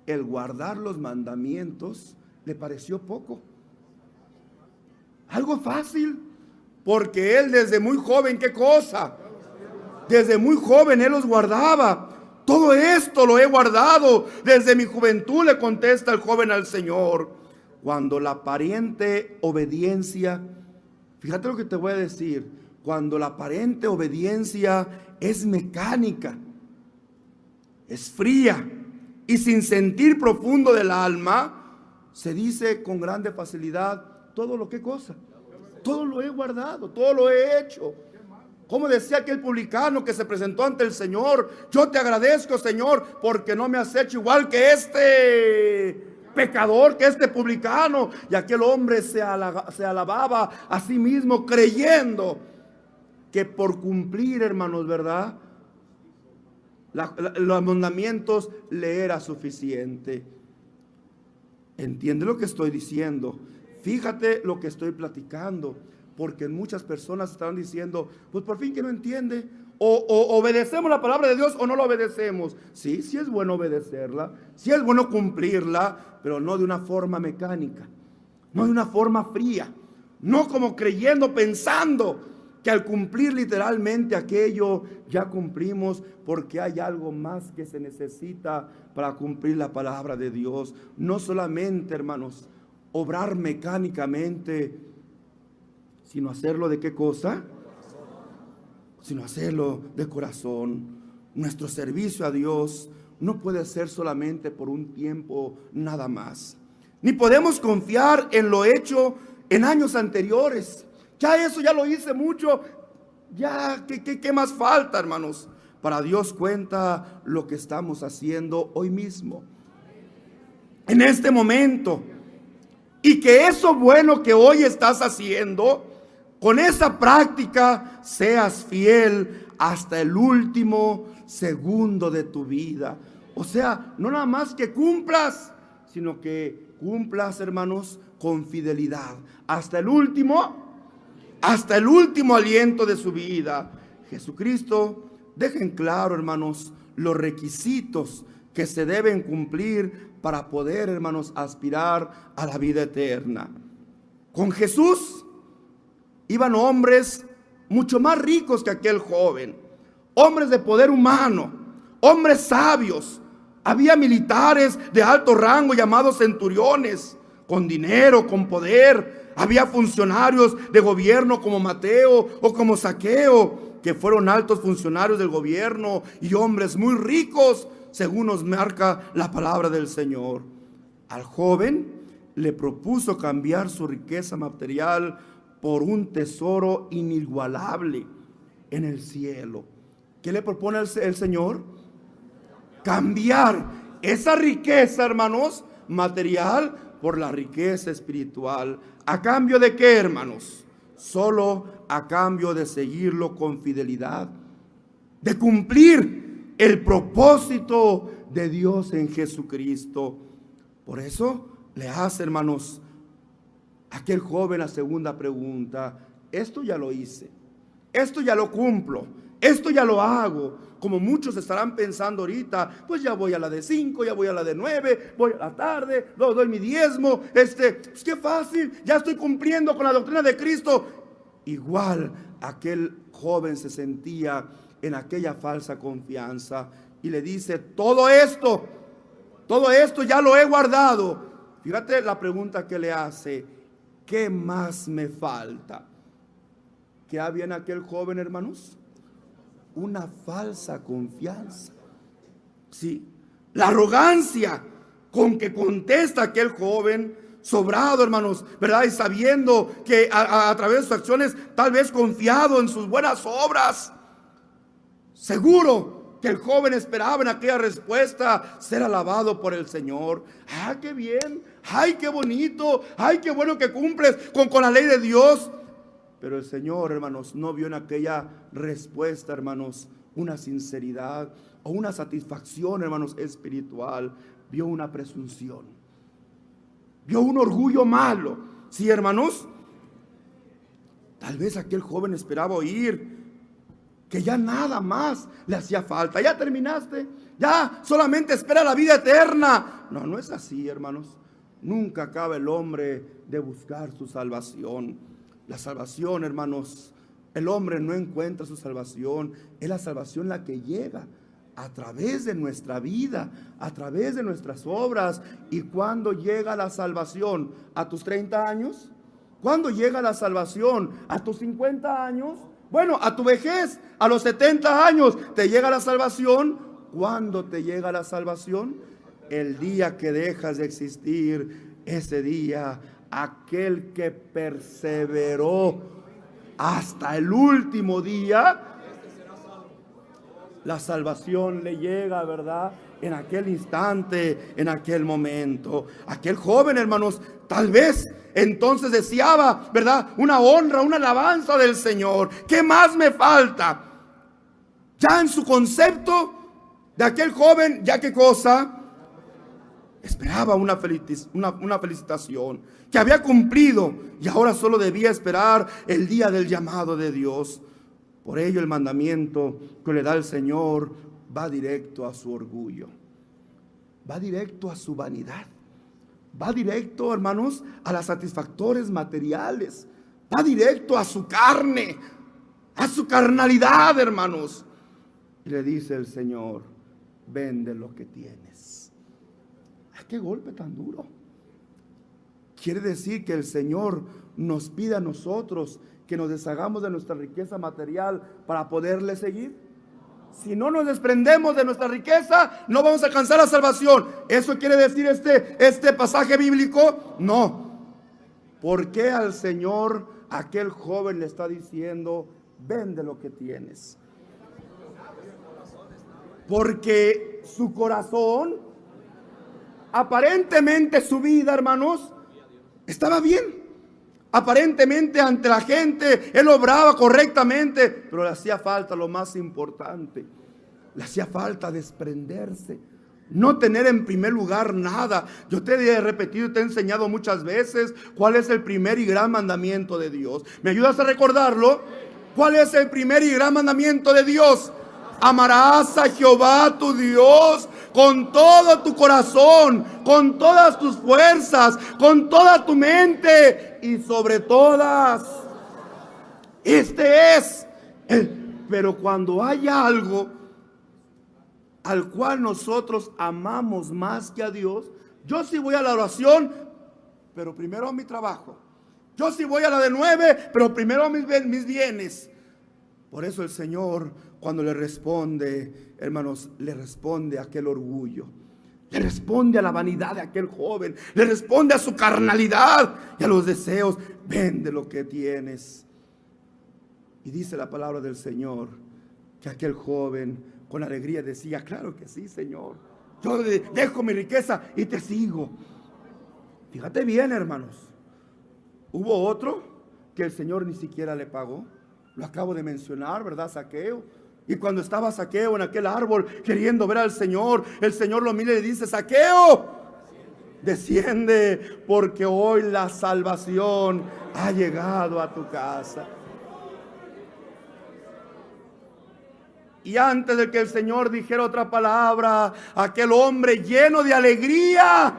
el guardar los mandamientos le pareció poco, algo fácil, porque él desde muy joven, ¿qué cosa? Desde muy joven él los guardaba. Todo esto lo he guardado desde mi juventud, le contesta el joven al Señor. Cuando la aparente obediencia, fíjate lo que te voy a decir, cuando la aparente obediencia es mecánica, es fría y sin sentir profundo del alma, se dice con grande facilidad, todo lo que cosa, todo lo he guardado, todo lo he hecho. Como decía aquel publicano que se presentó ante el Señor, yo te agradezco, Señor, porque no me has hecho igual que este pecador, que este publicano. Y aquel hombre se alababa a sí mismo, creyendo que por cumplir, hermanos, ¿verdad?, los mandamientos le era suficiente. ¿Entiende lo que estoy diciendo? Fíjate lo que estoy platicando, porque muchas personas están diciendo, pues por fin que no entiende, o obedecemos la palabra de Dios o no la obedecemos. Sí, sí es bueno obedecerla, sí es bueno cumplirla, pero no de una forma mecánica, no de una forma fría, no como creyendo, pensando que al cumplir literalmente aquello ya cumplimos, porque hay algo más que se necesita para cumplir la palabra de Dios. No solamente, hermanos, obrar mecánicamente, sino hacerlo de qué cosa, sino hacerlo de corazón. Nuestro servicio a Dios no puede ser solamente por un tiempo nada más, ni podemos confiar en lo hecho en años anteriores. Ya eso ya lo hice mucho, ya ¿qué más falta, hermanos? Para Dios cuenta lo que estamos haciendo hoy mismo, en este momento, y que eso bueno que hoy estás haciendo, con esa práctica seas fiel hasta el último segundo de tu vida. O sea, no nada más que cumplas, sino que cumplas, hermanos, con fidelidad hasta el último aliento de su vida. Jesucristo deja en claro, hermanos, los requisitos que se deben cumplir para poder, hermanos, aspirar a la vida eterna. Con Jesús iban hombres mucho más ricos que aquel joven, hombres de poder humano, hombres sabios. Había militares de alto rango llamados centuriones, con dinero, con poder. Había funcionarios de gobierno como Mateo o como Zaqueo, que fueron altos funcionarios del gobierno y hombres muy ricos, según nos marca la palabra del Señor. Al joven le propuso cambiar su riqueza material por un tesoro inigualable en el cielo. ¿Qué le propone el Señor? Cambiar esa riqueza, hermanos, material por la riqueza espiritual. ¿A cambio de qué, hermanos? Solo a cambio de seguirlo con fidelidad, de cumplir el propósito de Dios en Jesucristo. Por eso le hace, hermanos, aquel joven la segunda pregunta. Esto ya lo hice, esto ya lo cumplo, esto ya lo hago. Como muchos estarán pensando ahorita, pues ya voy a la de 5, ya voy a la de 9, voy a la tarde, luego doy mi diezmo, pues qué fácil, ya estoy cumpliendo con la doctrina de Cristo. Igual aquel joven se sentía en aquella falsa confianza y le dice, todo esto ya lo he guardado. Fíjate la pregunta que le hace, ¿qué más me falta? ¿Qué había en aquel joven, hermanos? Una falsa confianza. Sí, la arrogancia con que contesta aquel joven, sobrado, hermanos, ¿verdad? Y sabiendo que a través de sus acciones, tal vez confiado en sus buenas obras. Seguro que el joven esperaba en aquella respuesta ser alabado por el Señor. ¡Ah, qué bien! ¡Ay, qué bonito! ¡Ay, qué bueno que cumples con la ley de Dios! Pero el Señor, hermanos, no vio en aquella respuesta, hermanos, una sinceridad o una satisfacción, hermanos, espiritual. Vio una presunción. Vio un orgullo malo. Sí, hermanos. Tal vez aquel joven esperaba oír que ya nada más le hacía falta. Ya terminaste. Ya solamente espera la vida eterna. No, no es así, hermanos. Nunca acaba el hombre de buscar su salvación. La salvación, hermanos, el hombre no encuentra su salvación. Es la salvación la que llega a través de nuestra vida, a través de nuestras obras. ¿Y cuándo llega la salvación? ¿A tus 30 años? ¿Cuándo llega la salvación? ¿A tus 50 años? Bueno, a tu vejez, a los 70 años, ¿te llega la salvación? ¿Cuándo te llega la salvación? El día que dejas de existir, ese día, aquel que perseveró hasta el último día, la salvación le llega, ¿verdad? En aquel instante, en aquel momento. Aquel joven, hermanos, tal vez entonces deseaba, ¿verdad? Una honra, una alabanza del Señor. ¿Qué más me falta? Ya en su concepto de aquel joven, ¿ya qué cosa? Esperaba una felicitación, que había cumplido y ahora solo debía esperar el día del llamado de Dios. Por ello el mandamiento que le da el Señor va directo a su orgullo, va directo a su vanidad, va directo, hermanos, a las satisfactores materiales, va directo a su carne, a su carnalidad, hermanos. Y le dice el Señor, vende lo que tienes. ¡Ay, qué golpe tan duro! Quiere decir que el Señor nos pide a nosotros que nos deshagamos de nuestra riqueza material para poderle seguir. Si no nos desprendemos de nuestra riqueza, no vamos a alcanzar la salvación. ¿Eso quiere decir este pasaje bíblico? No. ¿Por qué al Señor aquel joven le está diciendo, vende lo que tienes? Porque su corazón, aparentemente su vida, hermanos, estaba bien. Aparentemente ante la gente él obraba correctamente, pero le hacía falta lo más importante. Le hacía falta desprenderse, no tener en primer lugar nada. Yo te he repetido y te he enseñado muchas veces cuál es el primer y gran mandamiento de Dios. ¿Me ayudas a recordarlo? ¿Cuál es el primer y gran mandamiento de Dios? Amarás a Jehová tu Dios con todo tu corazón, con todas tus fuerzas, con toda tu mente y sobre todas. Pero cuando hay algo al cual nosotros amamos más que a Dios, yo sí voy a la oración, pero primero a mi trabajo. Yo sí voy a la de 9, pero primero mis bienes. Por eso el Señor, cuando le responde, hermanos, le responde a aquel orgullo. Le responde a la vanidad de aquel joven. Le responde a su carnalidad y a los deseos. Vende lo que tienes. Y dice la palabra del Señor que aquel joven con alegría decía: claro que sí, Señor. Yo dejo mi riqueza y te sigo. Fíjate bien, hermanos. Hubo otro que el Señor ni siquiera le pagó. Lo acabo de mencionar, ¿verdad? Zaqueo. Y cuando estaba Zaqueo en aquel árbol queriendo ver al Señor, el Señor lo mira y le dice: Zaqueo, desciende, porque hoy la salvación ha llegado a tu casa. Y antes de que el Señor dijera otra palabra, aquel hombre lleno de alegría,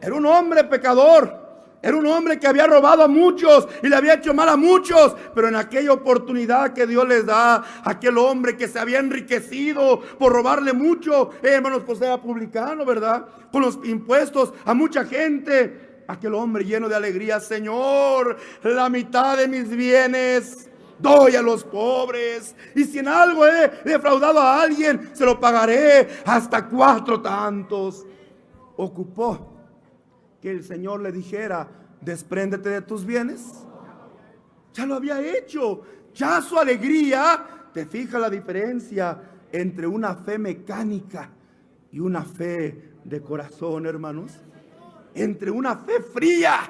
era un hombre pecador. Era un hombre que había robado a muchos y le había hecho mal a muchos. Pero en aquella oportunidad que Dios les da, aquel hombre que se había enriquecido por robarle mucho, hermanos, pues era publicano, ¿verdad? Con los impuestos a mucha gente. Aquel hombre lleno de alegría: Señor, la mitad de mis bienes doy a los pobres. Y si en algo he defraudado a alguien, se lo pagaré hasta 4 tantos. Ocupó que el Señor le dijera: despréndete de tus bienes. Ya lo había hecho. Ya su alegría. Te fijas la diferencia entre una fe mecánica y una fe de corazón, hermanos. Entre una fe fría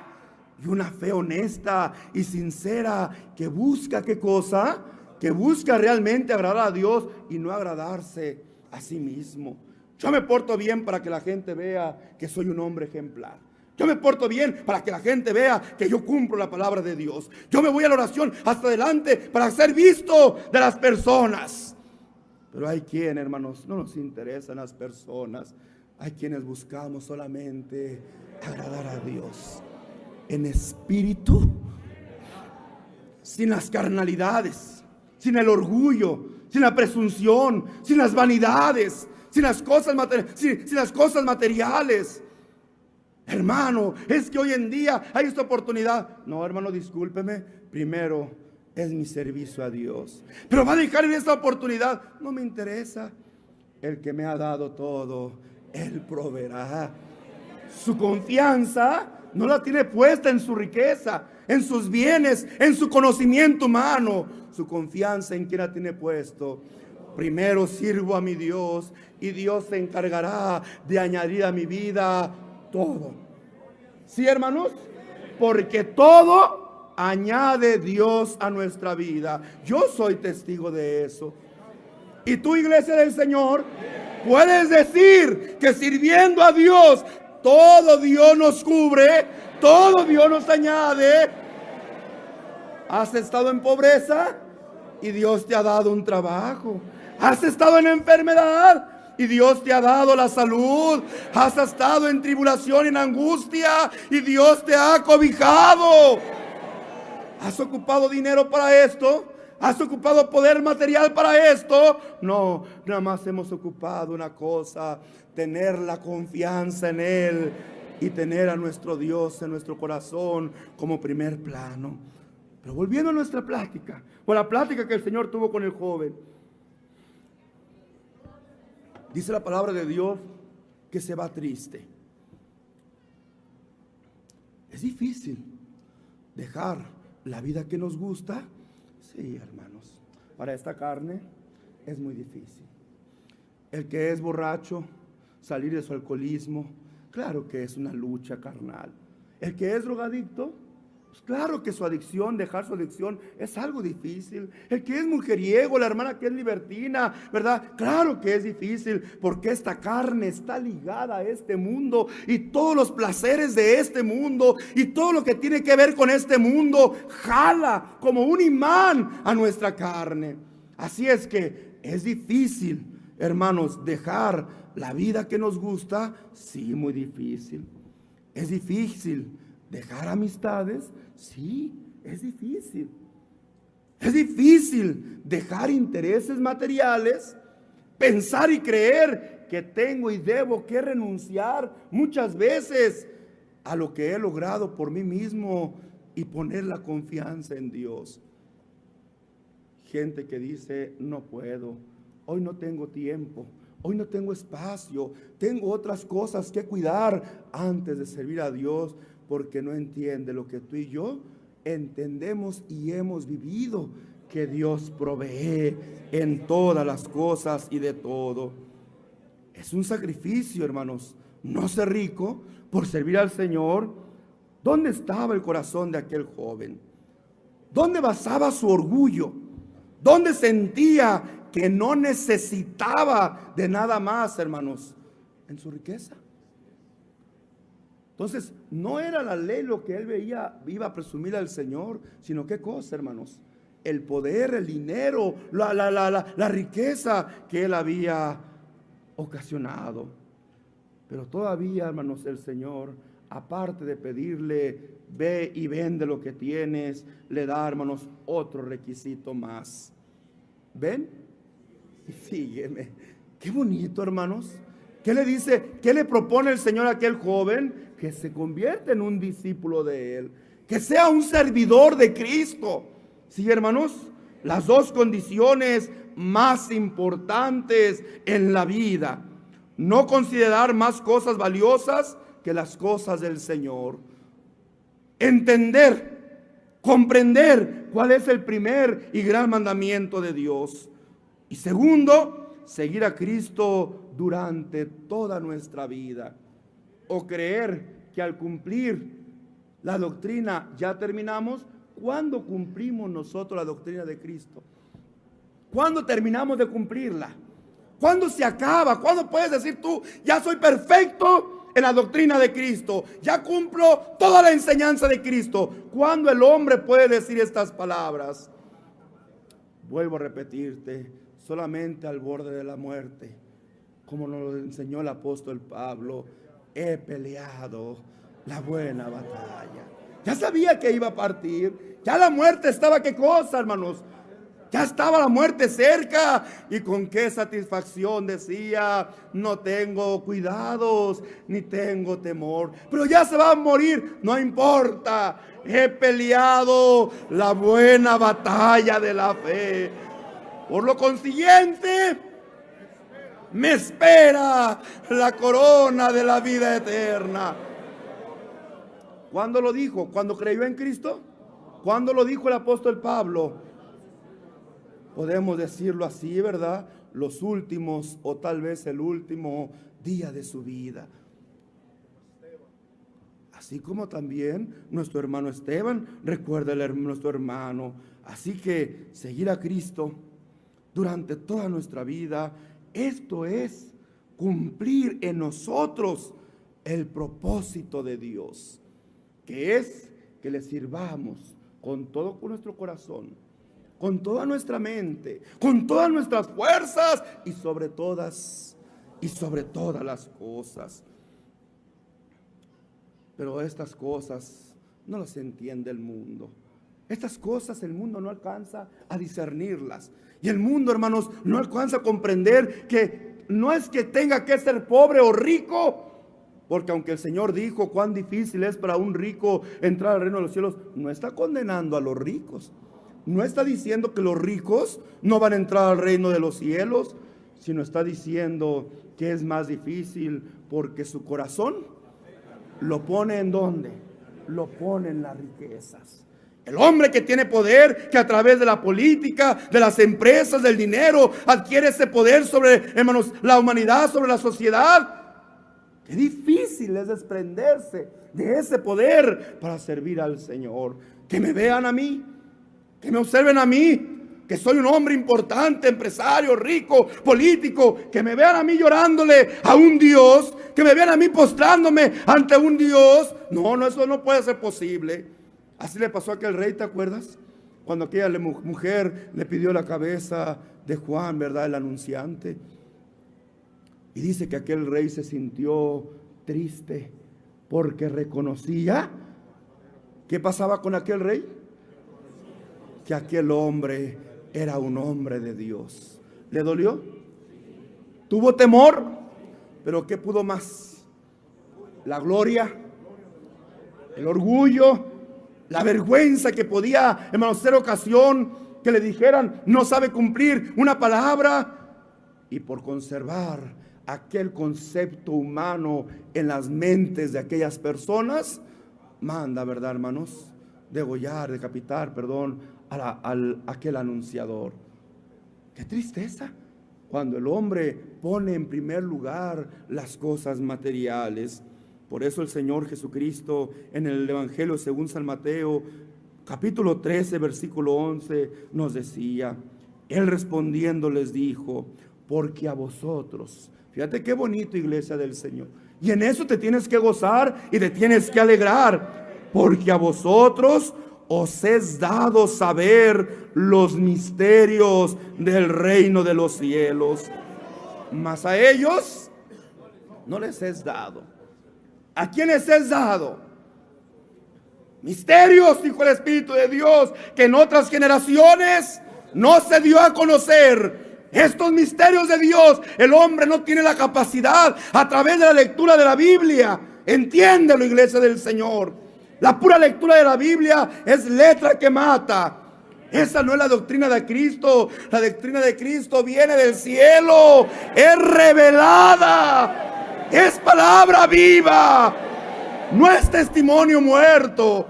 y una fe honesta y sincera, que busca ¿qué cosa? Que busca realmente agradar a Dios y no agradarse a sí mismo. Yo me porto bien para que la gente vea que soy un hombre ejemplar. Yo me porto bien para que la gente vea que yo cumplo la palabra de Dios. Yo me voy a la oración hasta adelante para ser visto de las personas. Pero hay quien, hermanos, no nos interesan las personas. Hay quienes buscamos solamente agradar a Dios en espíritu, sin las carnalidades, sin el orgullo, sin la presunción, sin las vanidades, sin las cosas materiales. Hermano, es que hoy en día hay esta oportunidad. No, hermano, discúlpeme. Primero es mi servicio a Dios. Pero va a dejar en esta oportunidad. No me interesa. El que me ha dado todo, Él proveerá. Su confianza no la tiene puesta en su riqueza, en sus bienes, en su conocimiento humano. Su confianza en quien la tiene puesto. Primero sirvo a mi Dios y Dios se encargará de añadir a mi vida todo. ¿Sí, hermanos? Porque todo añade Dios a nuestra vida. Yo soy testigo de eso. Y tú, iglesia del Señor, puedes decir que sirviendo a Dios, todo Dios nos cubre, todo Dios nos añade. ¿Has estado en pobreza? Y Dios te ha dado un trabajo. ¿Has estado en enfermedad? Y Dios te ha dado la salud. Has estado en tribulación, en angustia, y Dios te ha cobijado. ¿Has ocupado dinero para esto? ¿Has ocupado poder material para esto? No, nada más hemos ocupado una cosa: tener la confianza en Él y tener a nuestro Dios en nuestro corazón como primer plano. Pero volviendo a nuestra plática, o a la plática que el Señor tuvo con el joven, dice la palabra de Dios que se va triste. Es difícil dejar la vida que nos gusta. Sí, hermanos, para esta carne es muy difícil. El que es borracho, salir de su alcoholismo, claro que es una lucha carnal. El que es drogadicto, pues claro que su adicción, dejar su adicción es algo difícil. El que es mujeriego, la hermana que es libertina, ¿verdad? Claro que es difícil, porque esta carne está ligada a este mundo y todos los placeres de este mundo y todo lo que tiene que ver con este mundo jala como un imán a nuestra carne. Así es que es difícil, hermanos, dejar la vida que nos gusta. Sí, muy difícil. Es difícil dejar amistades. Sí, es difícil. Es difícil dejar intereses materiales, pensar y creer que tengo y debo que renunciar muchas veces a lo que he logrado por mí mismo y poner la confianza en Dios. Gente que dice, no puedo, hoy no tengo tiempo, hoy no tengo espacio, tengo otras cosas que cuidar antes de servir a Dios, porque no entiende lo que tú y yo entendemos y hemos vivido, que Dios provee en todas las cosas y de todo. Es un sacrificio, hermanos, no ser rico por servir al Señor. ¿Dónde estaba el corazón de aquel joven? ¿Dónde basaba su orgullo? ¿Dónde sentía que no necesitaba de nada más, hermanos? En su riqueza. Entonces, no era la ley lo que él veía, iba a presumir al Señor, sino qué cosa, hermanos, el poder, el dinero, la riqueza que él había ocasionado. Pero todavía, hermanos, el Señor, aparte de pedirle, ve y vende lo que tienes, le da, hermanos, otro requisito más. ¿Ven? Y sígueme. Qué bonito, hermanos. ¿Qué le dice? ¿Qué le propone el Señor a aquel joven? Que se convierta en un discípulo de Él, que sea un servidor de Cristo. Sí, hermanos, las dos condiciones más importantes en la vida: no considerar más cosas valiosas que las cosas del Señor. Entender, comprender cuál es el primer y gran mandamiento de Dios. Y segundo, seguir a Cristo durante toda nuestra vida. O creer que al cumplir la doctrina ya terminamos. ¿Cuándo cumplimos nosotros la doctrina de Cristo? ¿Cuándo terminamos de cumplirla? ¿Cuándo se acaba? ¿Cuándo puedes decir tú, ya soy perfecto en la doctrina de Cristo, ya cumplo toda la enseñanza de Cristo? ¿Cuándo el hombre puede decir estas palabras? Vuelvo a repetirte, solamente al borde de la muerte, como nos lo enseñó el apóstol Pablo, he peleado la buena batalla. Ya sabía que iba a partir, ya la muerte estaba, ¿qué cosa, hermanos? Ya estaba la muerte cerca. Y con qué satisfacción decía, no tengo cuidados ni tengo temor, pero ya se va a morir, no importa, he peleado la buena batalla de la fe. Por lo consiguiente, me espera la corona de la vida eterna. ¿Cuándo lo dijo? ¿Cuándo creyó en Cristo? ¿Cuándo lo dijo el apóstol Pablo? Podemos decirlo así, ¿verdad? Los últimos o tal vez el último día de su vida. Así como también nuestro hermano Esteban, recuerda nuestro hermano. Así que seguir a Cristo durante toda nuestra vida, esto es cumplir en nosotros el propósito de Dios, que es que le sirvamos con todo nuestro corazón, con toda nuestra mente, con todas nuestras fuerzas y sobre todas las cosas. Pero estas cosas no las entiende el mundo. Estas cosas el mundo no alcanza a discernirlas. Y el mundo, hermanos, no alcanza a comprender que no es que tenga que ser pobre o rico. Porque aunque el Señor dijo cuán difícil es para un rico entrar al reino de los cielos, no está condenando a los ricos. No está diciendo que los ricos no van a entrar al reino de los cielos, sino está diciendo que es más difícil porque su corazón lo pone ¿en dónde? Lo pone en las riquezas. El hombre que tiene poder, que a través de la política, de las empresas, del dinero, adquiere ese poder sobre, hermanos, la humanidad, sobre la sociedad. Qué difícil es desprenderse de ese poder para servir al Señor. Que me vean a mí, que me observen a mí, que soy un hombre importante, empresario, rico, político, que me vean a mí llorándole a un Dios, que me vean a mí postrándome ante un Dios. No, eso no puede ser posible. Así le pasó a aquel rey, ¿te acuerdas? Cuando aquella mujer le pidió la cabeza de Juan, ¿verdad? El anunciante. Y dice que aquel rey se sintió triste porque reconocía. ¿Qué pasaba con aquel rey? Que aquel hombre era un hombre de Dios. ¿Le dolió? ¿Tuvo temor? ¿Pero qué pudo más? La gloria, el orgullo, La vergüenza que podía, hermanos, ser ocasión que le dijeran no sabe cumplir una palabra. Y por conservar aquel concepto humano en las mentes de aquellas personas, manda, ¿verdad, hermanos? Decapitar, a aquel anunciador. Qué tristeza cuando el hombre pone en primer lugar las cosas materiales. Por eso el Señor Jesucristo en el Evangelio según San Mateo, capítulo 13, versículo 11, nos decía, Él respondiendo les dijo, porque a vosotros, fíjate qué bonito, iglesia del Señor, y en eso te tienes que gozar y te tienes que alegrar, porque a vosotros os es dado saber los misterios del reino de los cielos, mas a ellos no les es dado. ¿A quiénes es dado? Misterios, dijo el Espíritu de Dios, que en otras generaciones no se dio a conocer. Estos misterios de Dios, el hombre no tiene la capacidad a través de la lectura de la Biblia. Entiéndelo, iglesia del Señor. La pura lectura de la Biblia es letra que mata. Esa no es la doctrina de Cristo. La doctrina de Cristo viene del cielo, es revelada. Es palabra viva, no es testimonio muerto.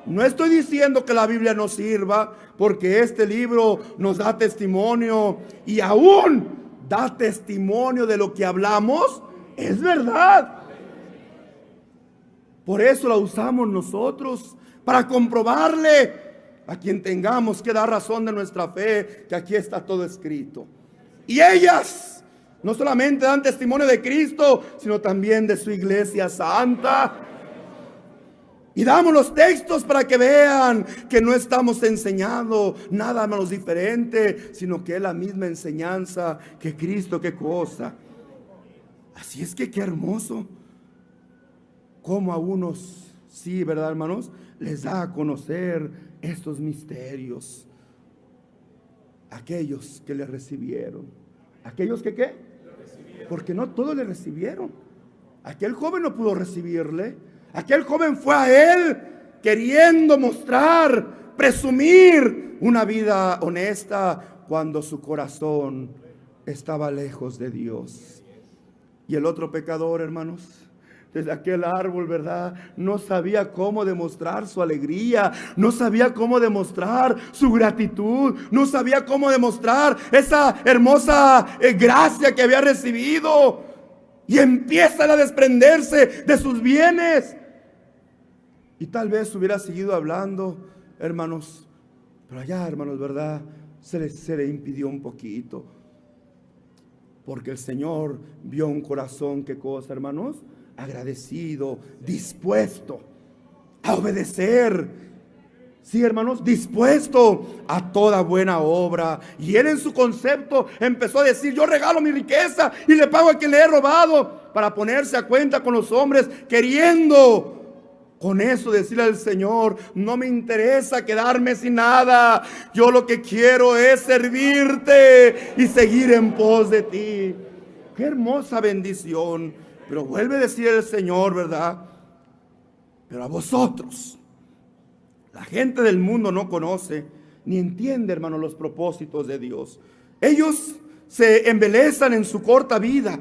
No estoy diciendo que la Biblia no sirva, porque este libro nos da testimonio y aún da testimonio de lo que hablamos. Es verdad. Por eso la usamos nosotros, para comprobarle a quien tengamos que dar razón de nuestra fe, que aquí está todo escrito. Y ellas no solamente dan testimonio de Cristo, sino también de su iglesia santa. Y damos los textos para que vean que no estamos enseñando nada menos diferente, sino que es la misma enseñanza que Cristo, qué cosa. Así es que qué hermoso. Como a unos, sí, ¿verdad, hermanos? Les da a conocer estos misterios. Aquellos que le recibieron. ¿Aquellos que qué? Porque no todos le recibieron. Aquel joven no pudo recibirle. Aquel joven fue a él queriendo mostrar, presumir una vida honesta cuando su corazón estaba lejos de Dios. Y el otro pecador, hermanos, desde aquel árbol, ¿verdad? No sabía cómo demostrar su alegría, no sabía cómo demostrar su gratitud, no sabía cómo demostrar esa hermosa gracia que había recibido. Y empieza a desprenderse de sus bienes. Y tal vez hubiera seguido hablando, hermanos, pero allá, hermanos, ¿verdad? Se le impidió un poquito. Porque el Señor vio un corazón, ¿qué cosa, hermanos? Agradecido, dispuesto a obedecer. Sí, hermanos, dispuesto a toda buena obra. Y él en su concepto empezó a decir, yo regalo mi riqueza y le pago a quien le he robado, para ponerse a cuenta con los hombres, queriendo con eso decirle al Señor, no me interesa quedarme sin nada, yo lo que quiero es servirte y seguir en pos de ti. Qué hermosa bendición. Pero vuelve a decir el Señor, ¿verdad? Pero a vosotros, la gente del mundo no conoce ni entiende, hermano, los propósitos de Dios. Ellos se embelezan en su corta vida,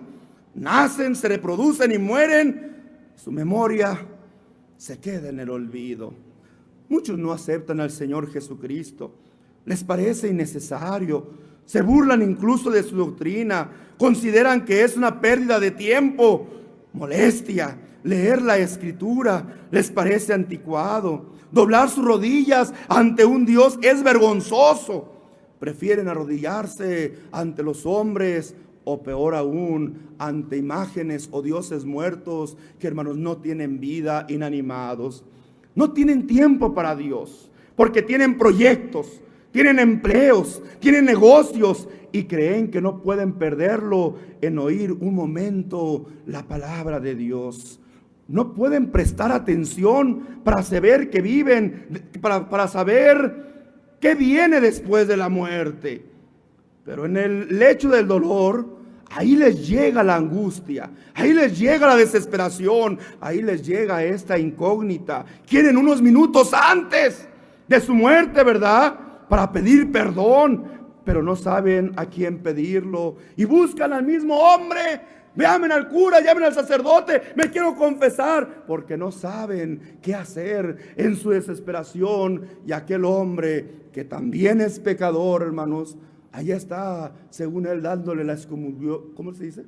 nacen, se reproducen y mueren. Su memoria se queda en el olvido. Muchos no aceptan al Señor Jesucristo, les parece innecesario, se burlan incluso de su doctrina, consideran que es una pérdida de tiempo, molestia. Leer la Escritura les parece anticuado. Doblar sus rodillas ante un Dios es vergonzoso. Prefieren arrodillarse ante los hombres, o peor aún, ante imágenes o dioses muertos que, hermanos, no tienen vida, inanimados. No tienen tiempo para Dios, porque tienen proyectos, tienen empleos, tienen negocios, y creen que no pueden perderlo en oír un momento la palabra de Dios. No pueden prestar atención para saber que viven, para saber qué viene después de la muerte. Pero en el lecho del dolor, ahí les llega la angustia, ahí les llega la desesperación, ahí les llega esta incógnita. Quieren unos minutos antes de su muerte, ¿verdad?, para pedir perdón, pero no saben a quién pedirlo y buscan al mismo hombre. Llamen al cura, llamen al sacerdote, me quiero confesar, porque no saben qué hacer en su desesperación. Y aquel hombre que también es pecador, hermanos, ahí está, según él, dándole la excomunión, ¿cómo se dice?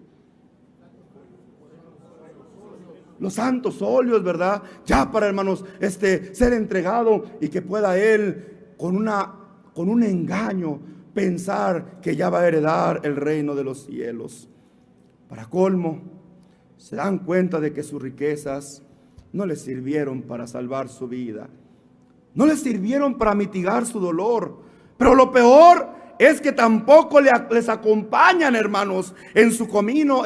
Los santos óleos, ¿verdad? Ya para, hermanos, ser entregado, y que pueda él con un engaño pensar que ya va a heredar el reino de los cielos. Para colmo, se dan cuenta de que sus riquezas no les sirvieron para salvar su vida, no les sirvieron para mitigar su dolor, pero lo peor es que tampoco les acompañan, hermanos, en su camino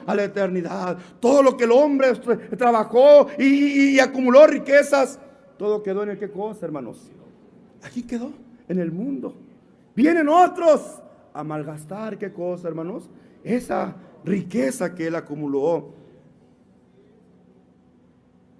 a la eternidad. Todo lo que el hombre trabajó y acumuló riquezas, todo quedó en el ¿qué cosa, hermanos? Aquí quedó, en el mundo. Vienen otros a malgastar ¿qué cosa, hermanos? Esa riqueza que él acumuló.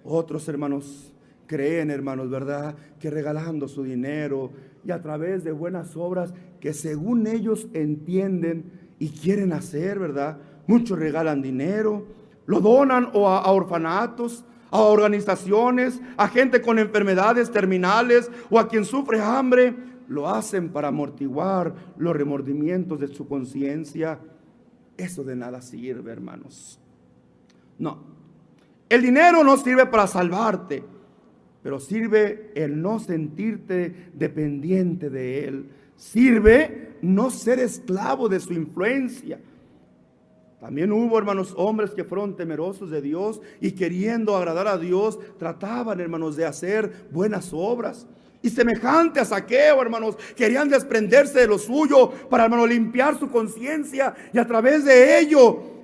Otros, hermanos, creen, hermanos, ¿verdad?, que regalando su dinero y a través de buenas obras que según ellos entienden y quieren hacer, ¿verdad? Muchos regalan dinero, lo donan a orfanatos, a organizaciones, a gente con enfermedades terminales o a quien sufre hambre. Lo hacen para amortiguar los remordimientos de su conciencia. Eso de nada sirve, hermanos. No, el dinero no sirve para salvarte, pero sirve el no sentirte dependiente de él. Sirve no ser esclavo de su influencia. También hubo, hermanos, hombres que fueron temerosos de Dios y queriendo agradar a Dios, trataban, hermanos, de hacer buenas obras. Y semejante a Zaqueo, hermanos, querían desprenderse de lo suyo para, hermanos, limpiar su conciencia y a través de ello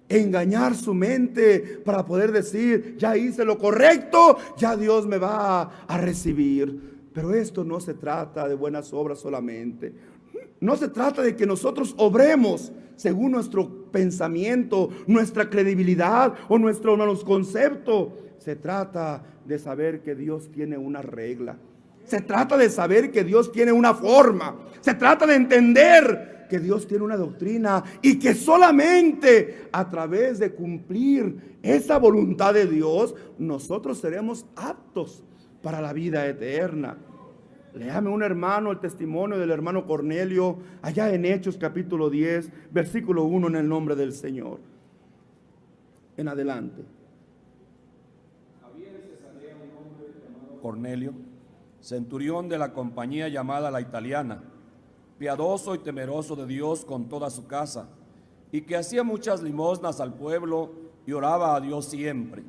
engañar su mente para poder decir: ya hice lo correcto, ya Dios me va a recibir. Pero esto no se trata de buenas obras solamente. No se trata de que nosotros obremos según nuestro pensamiento, nuestra credibilidad o nuestro, hermanos, concepto. Se trata de saber que Dios tiene una regla. Se trata de saber que Dios tiene una forma. Se trata de entender que Dios tiene una doctrina y que solamente a través de cumplir esa voluntad de Dios nosotros seremos aptos para la vida eterna. Léame un hermano el testimonio del hermano Cornelio allá en Hechos capítulo 10, versículo 1, en el nombre del Señor. En adelante. Cornelio, centurión de la compañía llamada La Italiana, piadoso y temeroso de Dios con toda su casa, y que hacía muchas limosnas al pueblo y oraba a Dios siempre.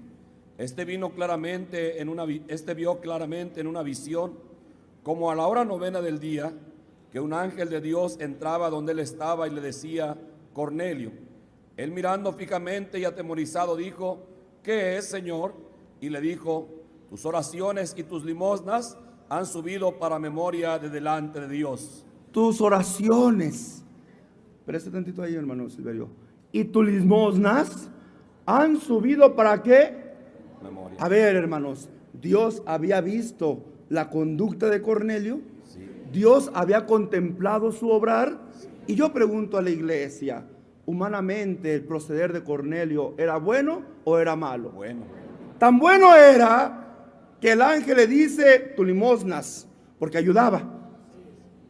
Este vio claramente en una visión, como a la hora 9 del día, que un ángel de Dios entraba donde él estaba y le decía: Cornelio. Él, mirando fijamente y atemorizado, dijo: ¿qué es, Señor? Y le dijo: tus oraciones y tus limosnas han subido para memoria de delante de Dios. Tus oraciones, preste tantito ahí, hermano Silverio, y tus limosnas han subido ¿para qué? Memoria. A ver, hermanos, Dios había visto la conducta de Cornelio. Sí. Dios había contemplado su obrar. Sí. Y yo pregunto a la iglesia, humanamente el proceder de Cornelio, ¿era bueno o era malo? Bueno. Tan bueno era que el ángel le dice: tus limosnas, porque ayudaba,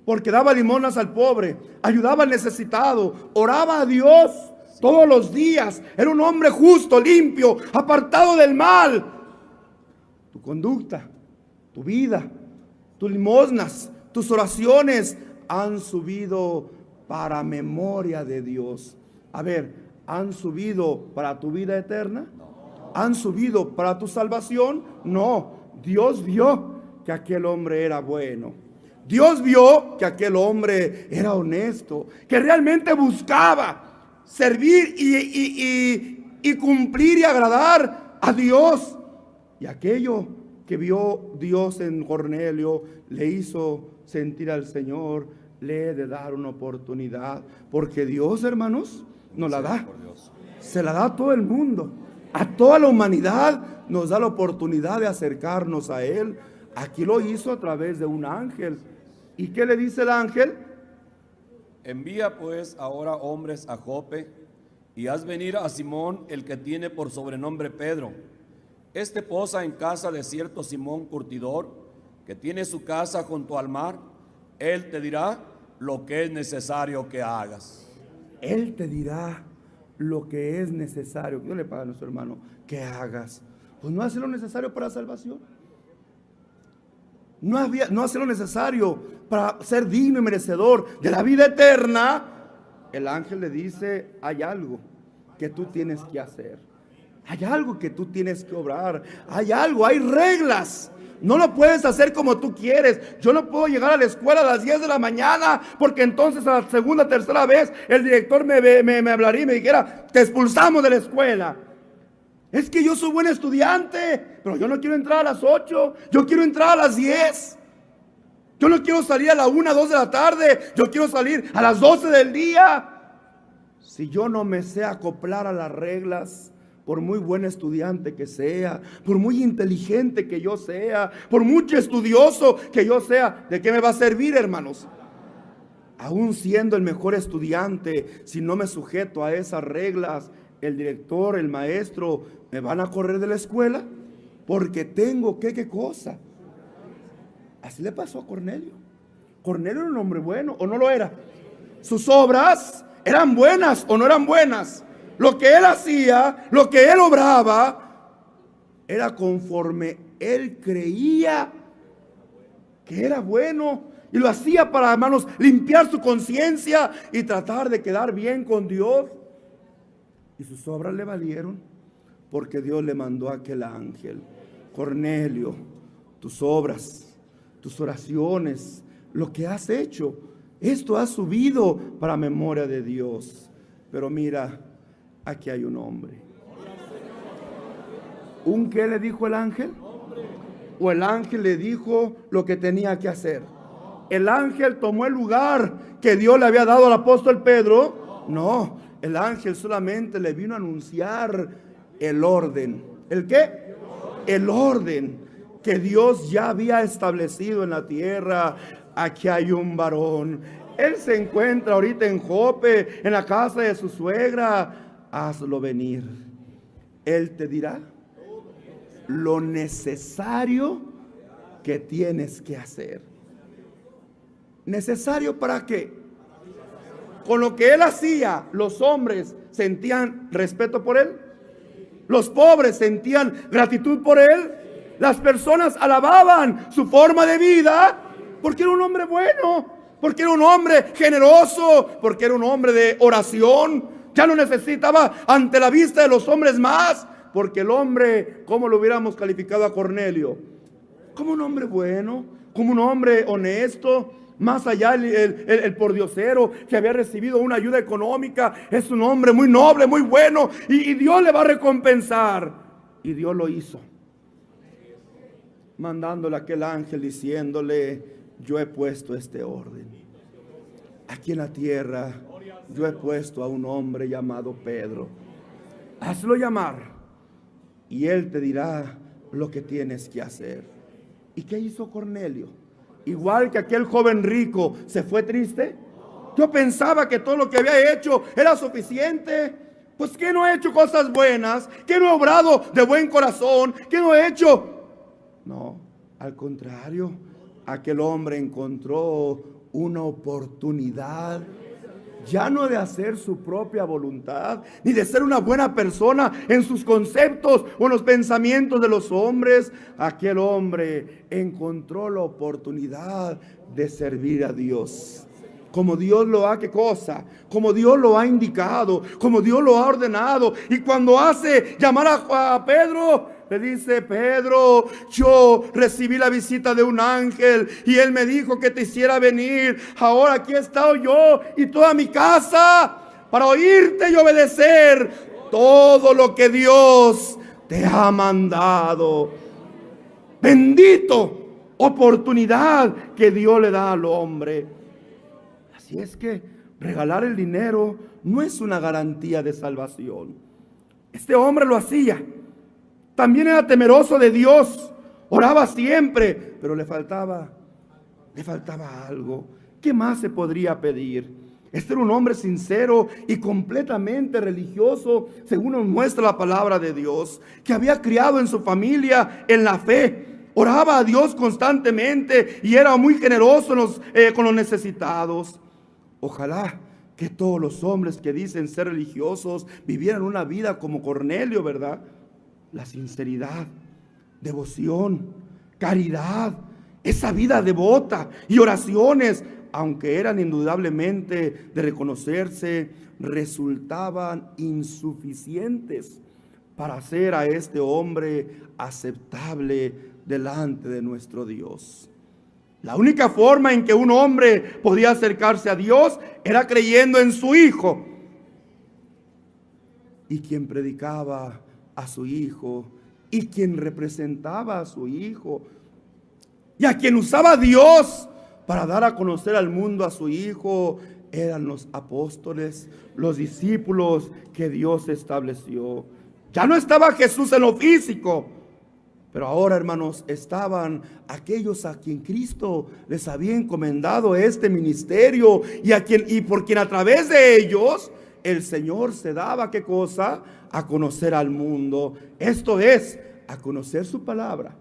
porque daba limosnas al pobre, ayudaba al necesitado, oraba a Dios todos los días, era un hombre justo, limpio, apartado del mal. Tu conducta, tu vida, tus limosnas, tus oraciones han subido para memoria de Dios. A ver, ¿han subido para tu vida eterna? ¿Han subido para tu salvación? No. Dios vio que aquel hombre era bueno. Dios vio que aquel hombre era honesto, que realmente buscaba servir y cumplir y agradar a Dios. Y aquello que vio Dios en Cornelio le hizo sentir al Señor le he de dar una oportunidad, porque Dios, hermanos, nos la da. Se la da a todo el mundo, a toda la humanidad nos da la oportunidad de acercarnos a Él. Aquí lo hizo a través de un ángel. ¿Y qué le dice el ángel? Envía pues ahora hombres a Jope y haz venir a Simón, el que tiene por sobrenombre Pedro. Este posa en casa de cierto Simón curtidor, que tiene su casa junto al mar. Él te dirá lo que es necesario que hagas. Él te dirá lo que es necesario. Dios le paga a nuestro hermano que hagas. Pues no hace lo necesario para salvación. No hace lo necesario para ser digno y merecedor de la vida eterna. El ángel le dice, hay algo que tú tienes que hacer. Hay algo que tú tienes que obrar. Hay algo, hay reglas. No lo puedes hacer como tú quieres. Yo no puedo llegar a la escuela a las 10 de la mañana, porque entonces a la segunda, tercera vez el director me hablaría y me dijera, te expulsamos de la escuela. Es que yo soy buen estudiante, pero yo no quiero entrar a las 8, yo quiero entrar a las 10. Yo no quiero salir a la 1, 2 de la tarde, yo quiero salir a las 12 del día. Si yo no me sé acoplar a las reglas, por muy buen estudiante que sea, por muy inteligente que yo sea, por mucho estudioso que yo sea, ¿de qué me va a servir, hermanos? Aún siendo el mejor estudiante, si no me sujeto a esas reglas, el director, el maestro, ¿me van a correr de la escuela? Porque tengo ¿qué cosa? Así le pasó a Cornelio. Cornelio era un hombre bueno, ¿o no lo era? Sus obras eran buenas o no eran buenas. Lo que él hacía, lo que él obraba, era conforme él creía que era bueno. Y lo hacía para, hermanos, limpiar su conciencia y tratar de quedar bien con Dios. Y sus obras le valieron, porque Dios le mandó a aquel ángel. Cornelio, tus obras, tus oraciones, lo que has hecho, esto has subido para memoria de Dios. Pero mira, aquí hay un hombre. ¿Un qué le dijo el ángel? ¿O el ángel le dijo lo que tenía que hacer? ¿El ángel tomó el lugar que Dios le había dado al apóstol Pedro? No, el ángel solamente le vino a anunciar el orden. ¿El qué? El orden que Dios ya había establecido en la tierra. Aquí hay un varón. Él se encuentra ahorita en Jope, en la casa de su suegra. Hazlo venir. Él te dirá lo necesario que tienes que hacer. ¿Necesario para qué? Con lo que él hacía, los hombres sentían respeto por él. Los pobres sentían gratitud por él. Las personas alababan su forma de vida, porque era un hombre bueno, porque era un hombre generoso, porque era un hombre de oración. Ya no necesitaba ante la vista de los hombres más, porque el hombre, ¿cómo lo hubiéramos calificado a Cornelio? Como un hombre bueno, como un hombre honesto. Más allá el pordiosero que había recibido una ayuda económica, es un hombre muy noble, muy bueno, y Dios le va a recompensar. Y Dios lo hizo, mandándole a aquel ángel diciéndole, yo he puesto este orden. Aquí en la tierra yo he puesto a un hombre llamado Pedro. Hazlo llamar y él te dirá lo que tienes que hacer. ¿Y qué hizo Cornelio? Igual que aquel joven rico, ¿se fue triste? Yo pensaba que todo lo que había hecho era suficiente. Pues que no he hecho cosas buenas, que no he obrado de buen corazón, que no he hecho. No, al contrario, aquel hombre encontró una oportunidad, ya no de hacer su propia voluntad, ni de ser una buena persona en sus conceptos o en los pensamientos de los hombres. Aquel hombre encontró la oportunidad de servir a Dios. Como Dios lo ha, ¿qué cosa? Como Dios lo ha indicado, como Dios lo ha ordenado. Y cuando hace llamar a Pedro, le dice, Pedro, yo recibí la visita de un ángel y él me dijo que te hiciera venir. Ahora aquí he estado yo y toda mi casa para oírte y obedecer todo lo que Dios te ha mandado. Bendito oportunidad que Dios le da al hombre. Así es que regalar el dinero no es una garantía de salvación. Este hombre lo hacía. También era temeroso de Dios. Oraba siempre, pero le faltaba algo. ¿Qué más se podría pedir? Este era un hombre sincero y completamente religioso, según nos muestra la palabra de Dios, que había criado en su familia en la fe. Oraba a Dios constantemente y era muy generoso con los necesitados. Ojalá que todos los hombres que dicen ser religiosos vivieran una vida como Cornelio, ¿verdad? La sinceridad, devoción, caridad, esa vida devota y oraciones, aunque eran indudablemente de reconocerse, resultaban insuficientes para hacer a este hombre aceptable delante de nuestro Dios. La única forma en que un hombre podía acercarse a Dios era creyendo en su Hijo. Y quien predicaba a su Hijo, y quien representaba a su Hijo, y a quien usaba Dios para dar a conocer al mundo a su Hijo, eran los apóstoles, los discípulos que Dios estableció. Ya no estaba Jesús en lo físico, pero ahora, hermanos, estaban aquellos a quien Cristo les había encomendado este ministerio y por quien a través de ellos el Señor se daba, ¿qué cosa? A conocer al mundo. Esto es, a conocer su palabra,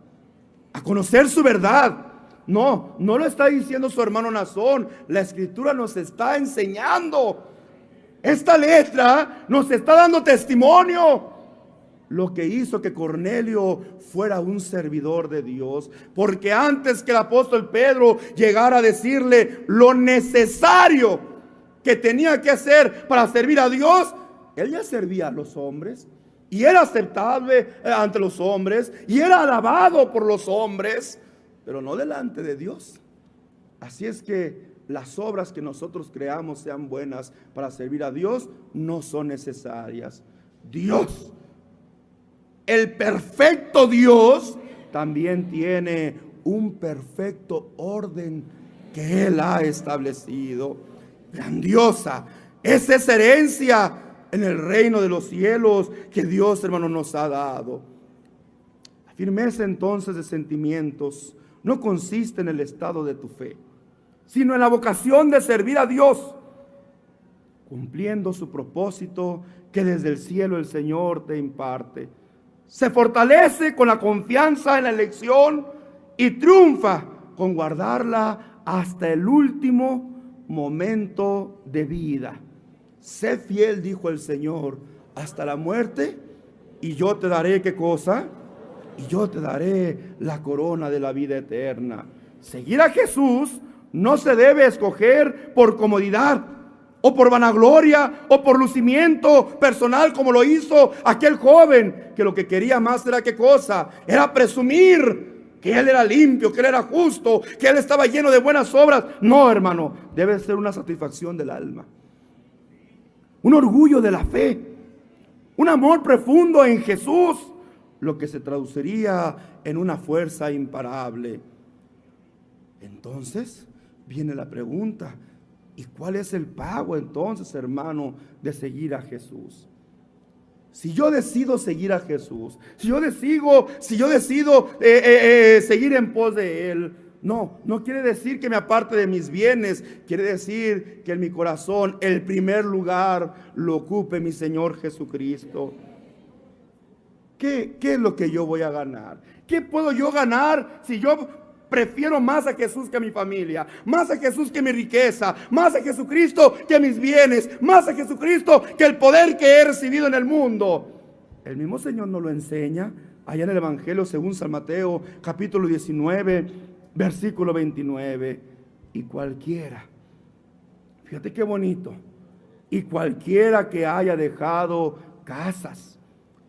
a conocer su verdad. No lo está diciendo su hermano Nazón. La Escritura nos está enseñando. Esta letra nos está dando testimonio. Lo que hizo que Cornelio fuera un servidor de Dios. Porque antes que el apóstol Pedro llegara a decirle lo necesario que tenía que hacer para servir a Dios, él ya servía a los hombres. Y era aceptable ante los hombres. Y era alabado por los hombres, pero no delante de Dios. Así es que las obras que nosotros creamos sean buenas para servir a Dios no son necesarias. Dios, el perfecto Dios, también tiene un perfecto orden que Él ha establecido. Grandiosa es esa herencia en el reino de los cielos que Dios, hermano, nos ha dado. La firmeza entonces de sentimientos no consiste en el estado de tu fe, sino en la vocación de servir a Dios, cumpliendo su propósito que desde el cielo el Señor te imparte. Se fortalece con la confianza en la elección y triunfa con guardarla hasta el último momento de vida. Sé fiel, dijo el Señor, hasta la muerte, y yo te daré, ¿qué cosa? Y yo te daré la corona de la vida eterna. Seguir a Jesús no se debe escoger por comodidad, o por vanagloria, o por lucimiento personal, como lo hizo aquel joven, que lo que quería más era, ¿qué cosa? Era presumir que él era limpio, que él era justo, que él estaba lleno de buenas obras. No, hermano, debe ser una satisfacción del alma, un orgullo de la fe, un amor profundo en Jesús, lo que se traduciría en una fuerza imparable. Entonces viene la pregunta: ¿y cuál es el pago entonces, hermano, de seguir a Jesús? Si yo decido seguir a Jesús, si yo decido seguir en pos de Él, no quiere decir que me aparte de mis bienes. Quiere decir que en mi corazón el primer lugar lo ocupe mi Señor Jesucristo. ¿Qué es lo que yo voy a ganar? ¿Qué puedo yo ganar si yo prefiero más a Jesús que a mi familia, más a Jesús que mi riqueza, más a Jesucristo que mis bienes, más a Jesucristo que el poder que he recibido en el mundo? El mismo Señor nos lo enseña allá en el Evangelio según San Mateo, capítulo 19, versículo 29. Y cualquiera, fíjate qué bonito, y cualquiera que haya dejado casas,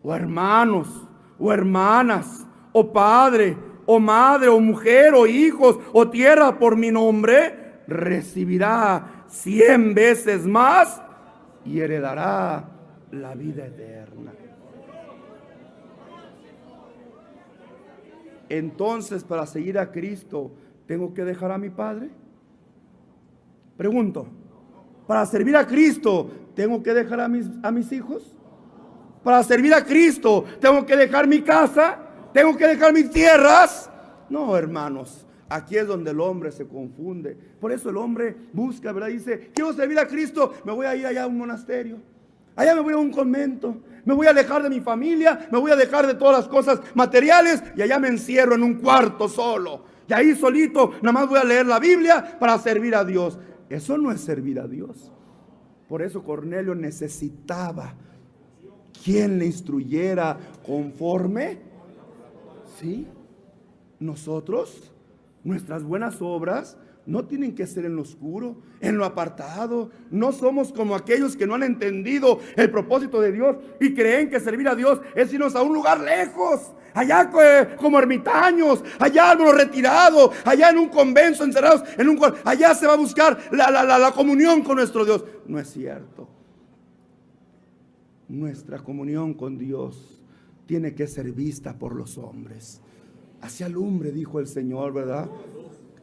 o hermanos, o hermanas, o padre, o madre, o mujer, o hijos, o tierra por mi nombre, recibirá 100 veces más y heredará la vida eterna. Entonces, para seguir a Cristo, ¿tengo que dejar a mi padre? Pregunto, Para servir a Cristo, ¿tengo que dejar a mis hijos? Para servir a Cristo, ¿tengo que dejar mi casa? ¿Tengo que dejar mis tierras? No, hermanos. Aquí es donde el hombre se confunde. Por eso el hombre busca, ¿verdad? Dice, quiero servir a Cristo, me voy a ir allá a un monasterio. Allá me voy a un convento. Me voy a alejar de mi familia, me voy a dejar de todas las cosas materiales y allá me encierro en un cuarto solo. Y ahí solito, nada más voy a leer la Biblia para servir a Dios. Eso no es servir a Dios. Por eso Cornelio necesitaba quien le instruyera conforme. ¿Sí? Nosotros, nuestras buenas obras no tienen que ser en lo oscuro, en lo apartado. No somos como aquellos que no han entendido el propósito de Dios y creen que servir a Dios es irnos a un lugar lejos, allá como ermitaños, allá retirados, allá en un convento encerrados, allá se va a buscar la comunión con nuestro Dios. No es cierto. Nuestra comunión con Dios tiene que ser vista por los hombres. Así alumbre, dijo el Señor, ¿verdad?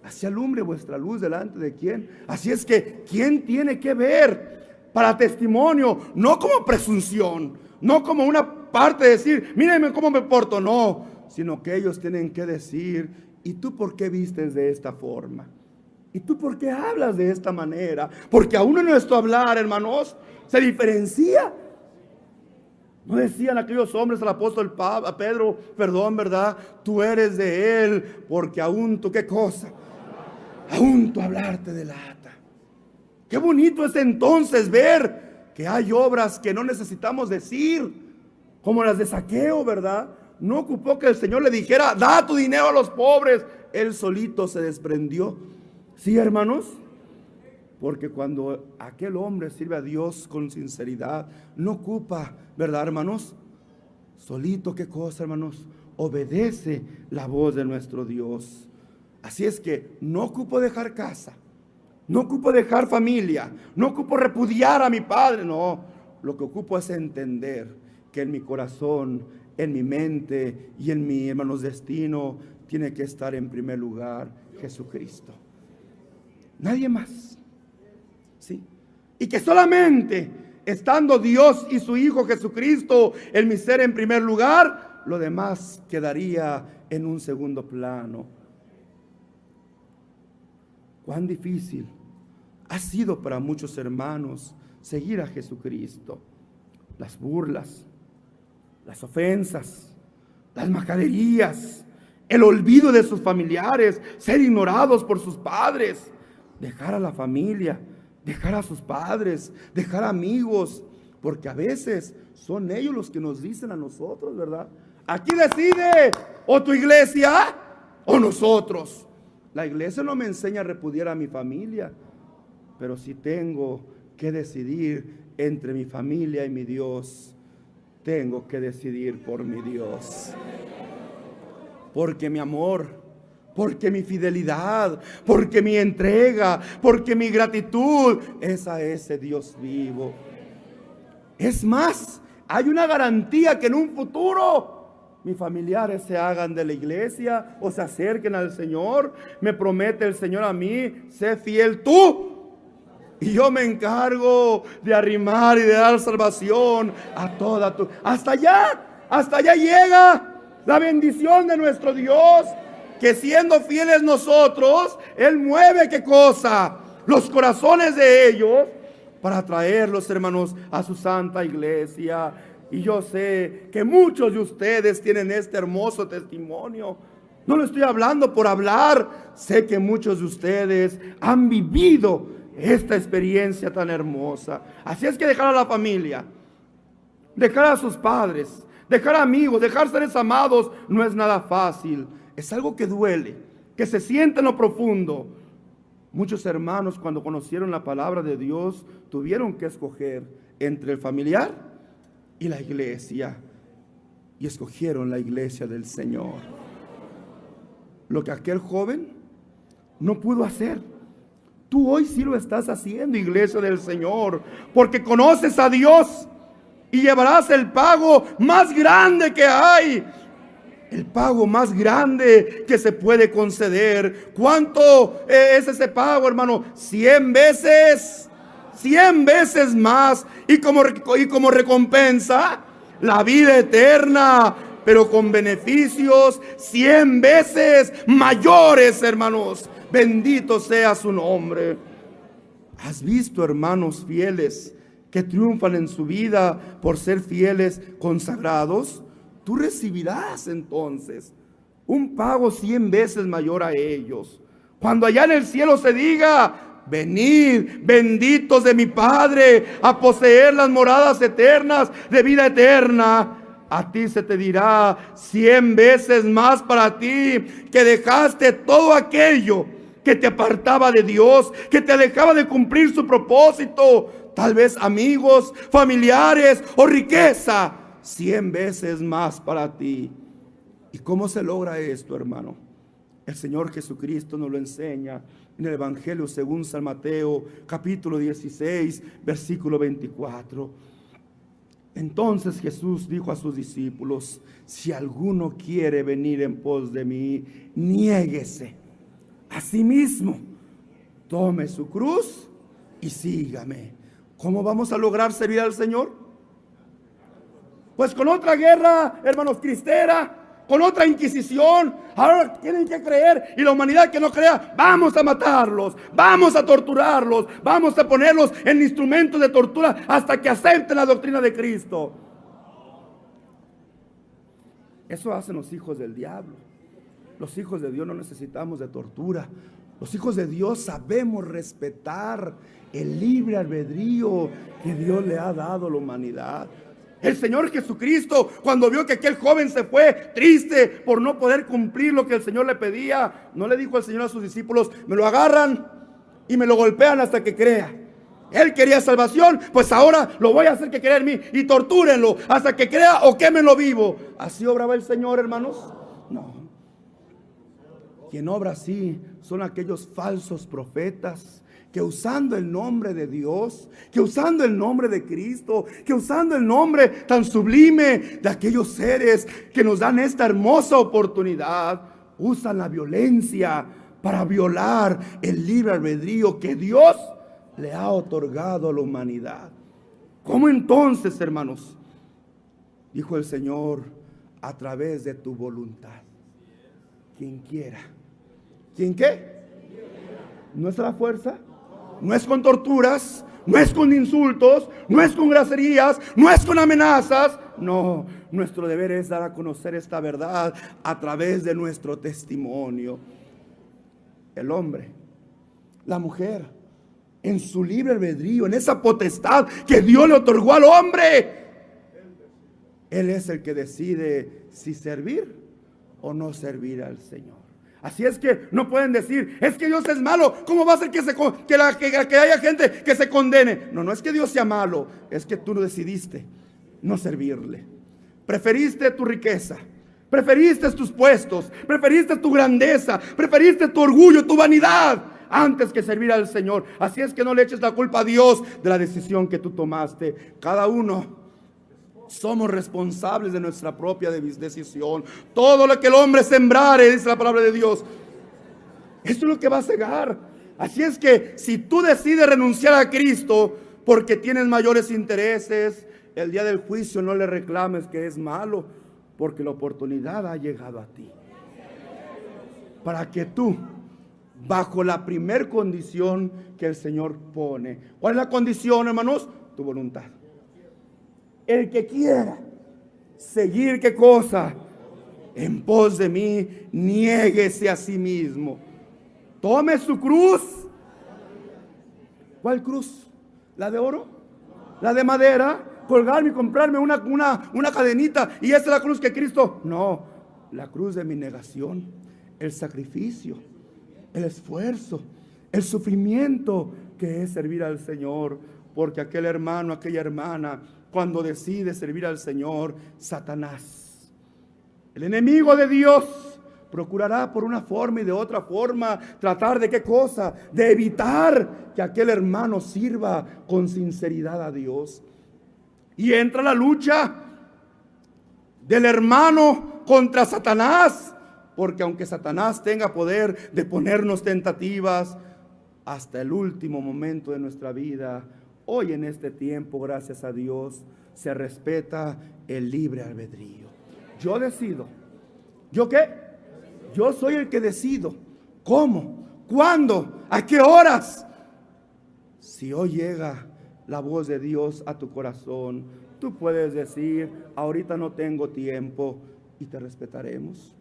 Así alumbre vuestra luz delante de quién. Así es que, ¿quién tiene que ver para testimonio? No como presunción, no como una parte de decir, mírenme cómo me porto, no. Sino que ellos tienen que decir, ¿y tú por qué vistes de esta forma? ¿Y tú por qué hablas de esta manera? Porque aún en nuestro hablar, hermanos, se diferencia. No decían aquellos hombres al apóstol Pedro, ¿verdad? Tú eres de él, porque aún tú, ¿qué cosa? Aún tú hablarte delata. Qué bonito es entonces ver que hay obras que no necesitamos decir, como las de Zaqueo, ¿verdad? No ocupó que el Señor le dijera, da tu dinero a los pobres. Él solito se desprendió. ¿Sí, hermanos? Porque cuando aquel hombre sirve a Dios con sinceridad, no ocupa, ¿verdad, hermanos? Solito, ¿qué cosa, hermanos? Obedece la voz de nuestro Dios. Así es que no ocupo dejar casa, no ocupo dejar familia, no ocupo repudiar a mi padre, no. Lo que ocupo es entender que en mi corazón, en mi mente y en mi, hermanos, destino, tiene que estar en primer lugar Jesucristo. Nadie más. ¿Sí? Y que solamente estando Dios y su Hijo Jesucristo en mi ser en primer lugar, lo demás quedaría en un segundo plano. Cuán difícil ha sido para muchos hermanos seguir a Jesucristo. Las burlas, las ofensas, las majaderías, el olvido de sus familiares, ser ignorados por sus padres, dejar a la familia, dejar a sus padres, dejar amigos, porque a veces son ellos los que nos dicen a nosotros, ¿verdad? Aquí decide o tu iglesia o nosotros. La iglesia no me enseña a repudiar a mi familia, pero si tengo que decidir entre mi familia y mi Dios, tengo que decidir por mi Dios. Porque mi amor, porque mi fidelidad, porque mi entrega, porque mi gratitud es a ese Dios vivo. Es más, hay una garantía que en un futuro mis familiares se hagan de la iglesia o se acerquen al Señor. Me promete el Señor a mí, sé fiel tú, y yo me encargo de arrimar y de dar salvación a toda tu... Hasta allá llega la bendición de nuestro Dios, que siendo fieles nosotros, Él mueve, ¿qué cosa? Los corazones de ellos para traerlos, hermanos, a su santa iglesia. Y yo sé que muchos de ustedes tienen este hermoso testimonio. No lo estoy hablando por hablar. Sé que muchos de ustedes han vivido esta experiencia tan hermosa. Así es que dejar a la familia, dejar a sus padres, dejar amigos, dejar seres amados, no es nada fácil. Es algo que duele, que se siente en lo profundo. Muchos hermanos, cuando conocieron la palabra de Dios, tuvieron que escoger entre el familiar y la iglesia, y escogieron la iglesia del Señor. Lo que aquel joven no pudo hacer, tú hoy sí lo estás haciendo, iglesia del Señor, porque conoces a Dios y llevarás el pago más grande que hay, el pago más grande que se puede conceder. ¿Cuánto es ese pago, hermano? 100 veces 100 veces más, y como recompensa la vida eterna, pero con beneficios 100 veces mayores, hermanos. Bendito sea su nombre. ¿Has visto hermanos fieles que triunfan en su vida por ser fieles consagrados? Tú recibirás entonces un pago 100 veces mayor a ellos. Cuando allá en el cielo se diga: venid, benditos de mi Padre, a poseer las moradas eternas de vida eterna, a ti se te dirá 100 veces más para ti, que dejaste todo aquello que te apartaba de Dios, que te alejaba de cumplir su propósito, tal vez amigos, familiares o riqueza. 100 veces más para ti. ¿Y cómo se logra esto, hermano? El Señor Jesucristo nos lo enseña en el Evangelio según San Mateo, capítulo 16, versículo 24. Entonces Jesús dijo a sus discípulos: si alguno quiere venir en pos de mí, niéguese a sí mismo, tome su cruz y sígame. ¿Cómo vamos a lograr servir al Señor? Pues con otra guerra, hermanos, cristera, con otra inquisición. Ahora tienen que creer, y la humanidad que no crea, vamos a matarlos, vamos a torturarlos, vamos a ponerlos en instrumentos de tortura hasta que acepten la doctrina de Cristo. Eso hacen los hijos del diablo. Los hijos de Dios no necesitamos de tortura. Los hijos de Dios sabemos respetar el libre albedrío que Dios le ha dado a la humanidad. El Señor Jesucristo, cuando vio que aquel joven se fue triste por no poder cumplir lo que el Señor le pedía, no le dijo al Señor a sus discípulos: me lo agarran y me lo golpean hasta que crea. Él quería salvación, pues ahora lo voy a hacer que crea en mí, y tortúrenlo hasta que crea o quémenlo vivo. ¿Así obraba el Señor, hermanos? No. Quien obra así son aquellos falsos profetas que usando el nombre de Dios, que usando el nombre de Cristo, que usando el nombre tan sublime de aquellos seres que nos dan esta hermosa oportunidad, usan la violencia para violar el libre albedrío que Dios le ha otorgado a la humanidad. ¿Cómo entonces, hermanos? Dijo el Señor: a través de tu voluntad. Quien quiera. ¿Quién qué? No es a la fuerza, no es con torturas, no es con insultos, no es con groserías, no es con amenazas. No, nuestro deber es dar a conocer esta verdad a través de nuestro testimonio. El hombre, la mujer, en su libre albedrío, en esa potestad que Dios le otorgó al hombre, él es el que decide si servir o no servir al Señor. Así es que no pueden decir: es que Dios es malo, ¿cómo va a ser que haya gente que se condene? No, no es que Dios sea malo, es que tú decidiste no servirle. Preferiste tu riqueza, preferiste tus puestos, preferiste tu grandeza, preferiste tu orgullo, tu vanidad, antes que servir al Señor. Así es que no le eches la culpa a Dios de la decisión que tú tomaste. Cada uno somos responsables de nuestra propia decisión. Todo lo que el hombre sembrare, dice la palabra de Dios, esto es lo que va a cegar. Así es que si tú decides renunciar a Cristo porque tienes mayores intereses, el día del juicio no le reclames que es malo, porque la oportunidad ha llegado a ti, para que tú, bajo la primer condición que el Señor pone. ¿Cuál es la condición, hermanos? Tu voluntad. El que quiera seguir, ¿qué cosa? En pos de mí, niéguese a sí mismo. Tome su cruz. ¿Cuál cruz? ¿La de oro? ¿La de madera? ¿Colgarme y comprarme una cadenita y esa es la cruz que Cristo? No, la cruz de mi negación, el sacrificio, el esfuerzo, el sufrimiento que es servir al Señor. Porque aquel hermano, aquella hermana, cuando decide servir al Señor, Satanás, el enemigo de Dios, procurará por una forma y de otra forma tratar de ¿qué cosa? De evitar que aquel hermano sirva con sinceridad a Dios. Y entra la lucha del hermano contra Satanás, porque aunque Satanás tenga poder de ponernos tentativas, hasta el último momento de nuestra vida Hoy en este tiempo, gracias a Dios, se respeta el libre albedrío. Yo decido. ¿Yo qué? Yo soy el que decido. ¿Cómo? ¿Cuándo? ¿A qué horas? Si hoy llega la voz de Dios a tu corazón, tú puedes decir, ahorita no tengo tiempo, y te respetaremos.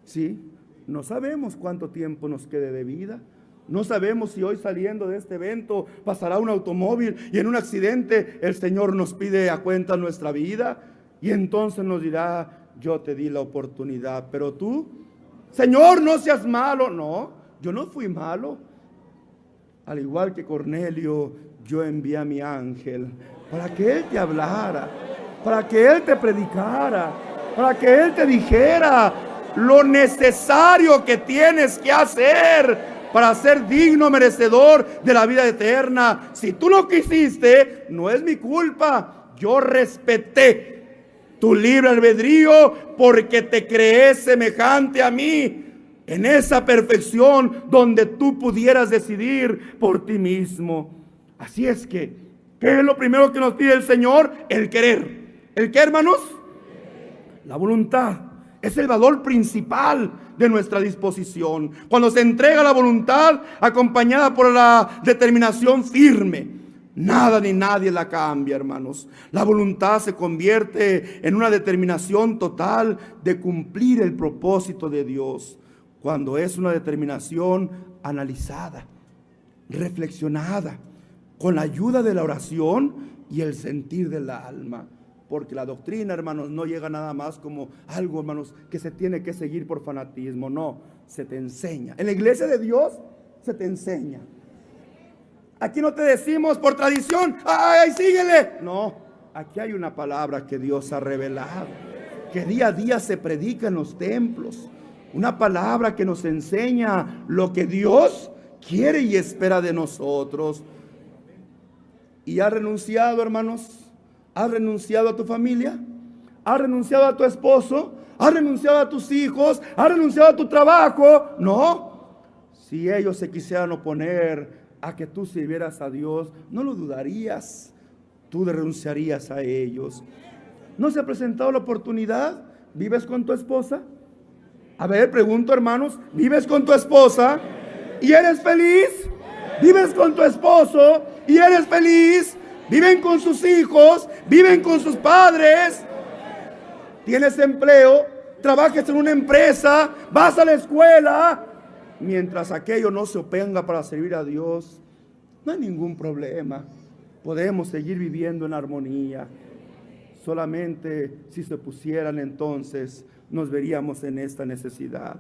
¿Sí? No sabemos cuánto tiempo nos quede de vida. No sabemos si hoy saliendo de este evento pasará un automóvil y en un accidente el Señor nos pide a cuenta nuestra vida. Y entonces nos dirá, yo te di la oportunidad, pero tú, Señor, no seas malo. No, yo no fui malo. Al igual que Cornelio, yo envié a mi ángel para que él te hablara, para que él te predicara, para que él te dijera lo necesario que tienes que hacer para ser digno, merecedor de la vida eterna. Si tú lo quisiste, no es mi culpa. Yo respeté tu libre albedrío porque te creé semejante a mí, en esa perfección donde tú pudieras decidir por ti mismo. Así es que, ¿qué es lo primero que nos pide el Señor? El querer. ¿El qué, hermanos? La voluntad. Es el valor principal de nuestra disposición. Cuando se entrega la voluntad acompañada por la determinación firme, nada ni nadie la cambia, hermanos. La voluntad se convierte en una determinación total de cumplir el propósito de Dios. Cuando es una determinación analizada, reflexionada, con la ayuda de la oración y el sentir del alma. Porque la doctrina, hermanos, no llega nada más como algo, hermanos, que se tiene que seguir por fanatismo. No, se te enseña. En la iglesia de Dios se te enseña. Aquí no te decimos por tradición, ¡ay, síguele! No, aquí hay una palabra que Dios ha revelado, que día a día se predica en los templos. Una palabra que nos enseña lo que Dios quiere y espera de nosotros. ¿Y has renunciado, hermanos? ¿Has renunciado a tu familia? ¿Has renunciado a tu esposo? ¿Has renunciado a tus hijos? ¿Has renunciado a tu trabajo? No. Si ellos se quisieran oponer a que tú sirvieras a Dios, no lo dudarías. Tú renunciarías a ellos. ¿No se ha presentado la oportunidad? ¿Vives con tu esposa? A ver, pregunto, hermanos, ¿vives con tu esposa y eres feliz? ¿Vives con tu esposo y eres feliz? ¿Viven con sus hijos? ¿Viven con sus padres? ¿Tienes empleo? ¿Trabajas en una empresa? ¿Vas a la escuela? Mientras aquello no se oponga para servir a Dios, no hay ningún problema. Podemos seguir viviendo en armonía. Solamente si se pusieran, entonces nos veríamos en esta necesidad.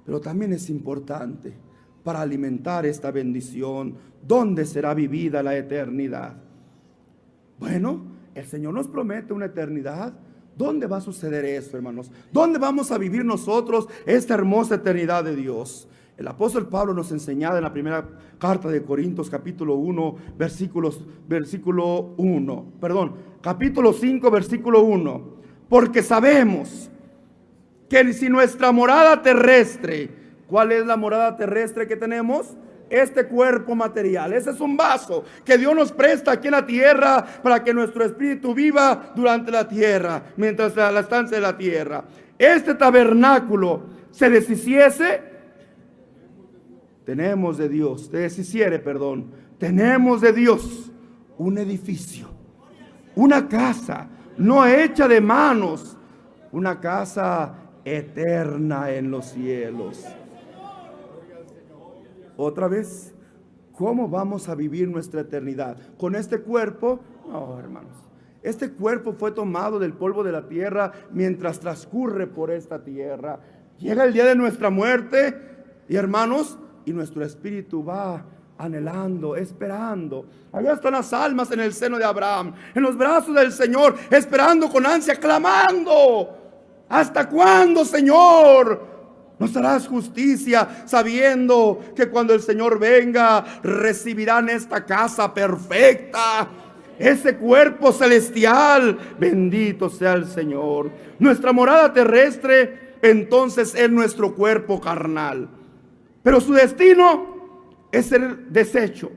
Pero también es importante, para alimentar esta bendición, ¿dónde será vivida la eternidad? Bueno, el Señor nos promete una eternidad. ¿Dónde va a suceder eso, hermanos? ¿Dónde vamos a vivir nosotros esta hermosa eternidad de Dios? El apóstol Pablo nos enseñaba en la primera carta de Corintios, capítulo 5, versículo 1. Porque sabemos que si nuestra morada terrestre, ¿cuál es la morada terrestre que tenemos? Este cuerpo material. Ese es un vaso que Dios nos presta aquí en la tierra para que nuestro espíritu viva durante la tierra, mientras la estancia de la tierra. Este tabernáculo se deshiciere, tenemos de Dios un edificio, una casa no hecha de manos, una casa eterna en los cielos. Otra vez, ¿cómo vamos a vivir nuestra eternidad? ¿Con este cuerpo? No, hermanos. Este cuerpo fue tomado del polvo de la tierra mientras transcurre por esta tierra. Llega el día de nuestra muerte y, hermanos, y nuestro espíritu va anhelando, esperando. Allá están las almas en el seno de Abraham, en los brazos del Señor, esperando con ansia, clamando: ¿hasta cuándo, Señor? Nos harás justicia, sabiendo que cuando el Señor venga recibirán esta casa perfecta, ese cuerpo celestial. Bendito sea el Señor. Nuestra morada terrestre entonces es nuestro cuerpo carnal, pero su destino es ser deshecho,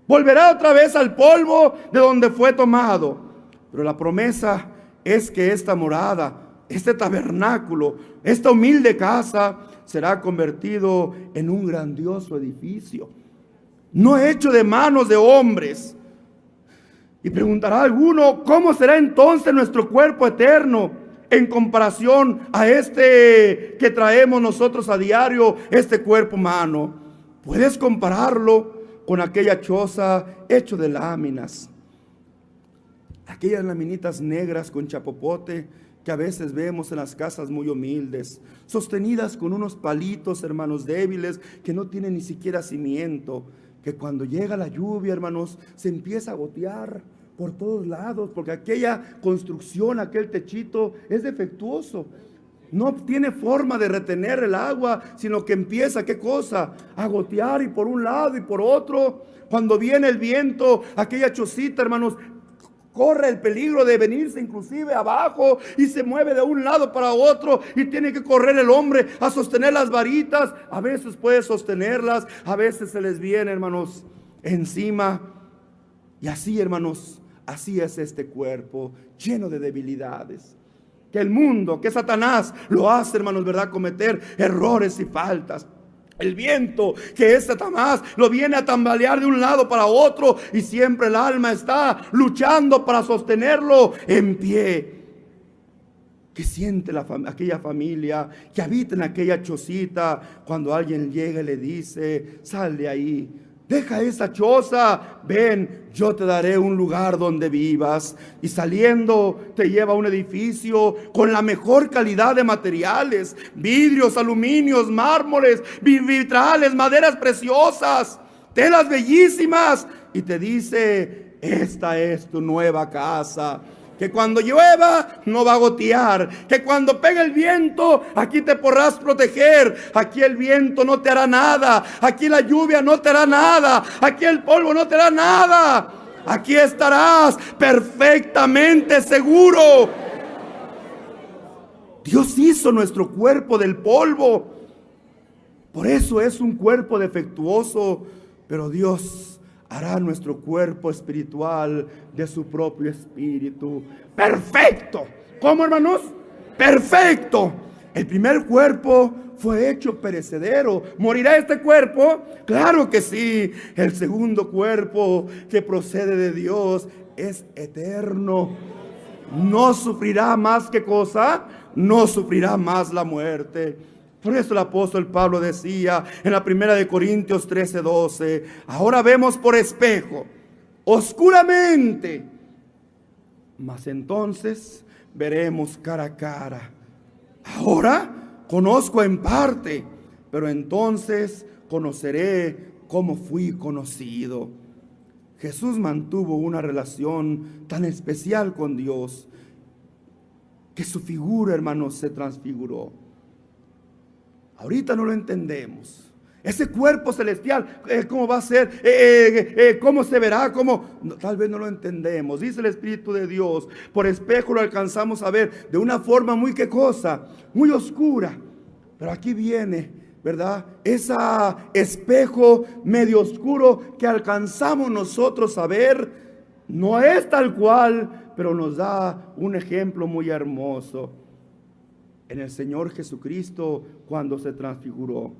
Volverá otra vez al polvo de donde fue tomado. Pero la promesa es que esta morada, este tabernáculo, esta humilde casa será convertido en un grandioso edificio, no hecho de manos de hombres. Y preguntará alguno, ¿cómo será entonces nuestro cuerpo eterno en comparación a este que traemos nosotros a diario, este cuerpo humano? ¿Puedes compararlo con aquella choza hecho de láminas? Aquellas laminitas negras con chapopote que a veces vemos en las casas muy humildes, sostenidas con unos palitos, hermanos, débiles, que no tienen ni siquiera cimiento, que cuando llega la lluvia, hermanos, se empieza a gotear por todos lados, porque aquella construcción, aquel techito es defectuoso. No tiene forma de retener el agua, sino que empieza, ¿qué cosa? A gotear, y por un lado y por otro. Cuando viene el viento, aquella chocita, hermanos, corre el peligro de venirse inclusive abajo, y se mueve de un lado para otro, y tiene que correr el hombre a sostener las varitas. A veces puede sostenerlas, a veces se les viene, hermanos, encima. Y así, hermanos, así es este cuerpo lleno de debilidades, que el mundo, que Satanás lo hace, hermanos, ¿verdad?, cometer errores y faltas. El viento, que es Satanás, lo viene a tambalear de un lado para otro, y siempre el alma está luchando para sostenerlo en pie. ¿Qué siente aquella familia que habita en aquella chocita cuando alguien llega y le dice: sal de ahí, deja esa choza, ven, yo te daré un lugar donde vivas? Y saliendo te lleva a un edificio con la mejor calidad de materiales: vidrios, aluminios, mármoles, vitrales, maderas preciosas, telas bellísimas. Y te dice: esta es tu nueva casa, que cuando llueva no va a gotear, que cuando pegue el viento aquí te podrás proteger. Aquí el viento no te hará nada, aquí la lluvia no te hará nada, aquí el polvo no te hará nada. Aquí estarás perfectamente seguro. Dios hizo nuestro cuerpo del polvo, por eso es un cuerpo defectuoso, pero Dios hará nuestro cuerpo espiritual de su propio espíritu perfecto. ¿Cómo, hermanos? Perfecto. El primer cuerpo fue hecho perecedero. ¿Morirá este cuerpo? Claro que sí. El segundo cuerpo, que procede de Dios, es eterno. No sufrirá más, ¿qué cosa? No sufrirá más la muerte. Por eso el apóstol Pablo decía en la primera de Corintios 13:12: ahora vemos por espejo, oscuramente, mas entonces veremos cara a cara. Ahora conozco en parte, pero entonces conoceré como fui conocido. Jesús mantuvo una relación tan especial con Dios que su figura, hermanos, se transfiguró. Ahorita no lo entendemos. Ese cuerpo celestial, ¿cómo va a ser? ¿Cómo se verá? Tal vez no lo entendemos. Dice el Espíritu de Dios: por espejo lo alcanzamos a ver de una forma muy, ¿qué cosa? Muy oscura. Pero aquí viene, ¿verdad?, ese espejo medio oscuro que alcanzamos nosotros a ver. No es tal cual, pero nos da un ejemplo muy hermoso en el Señor Jesucristo cuando se transfiguró.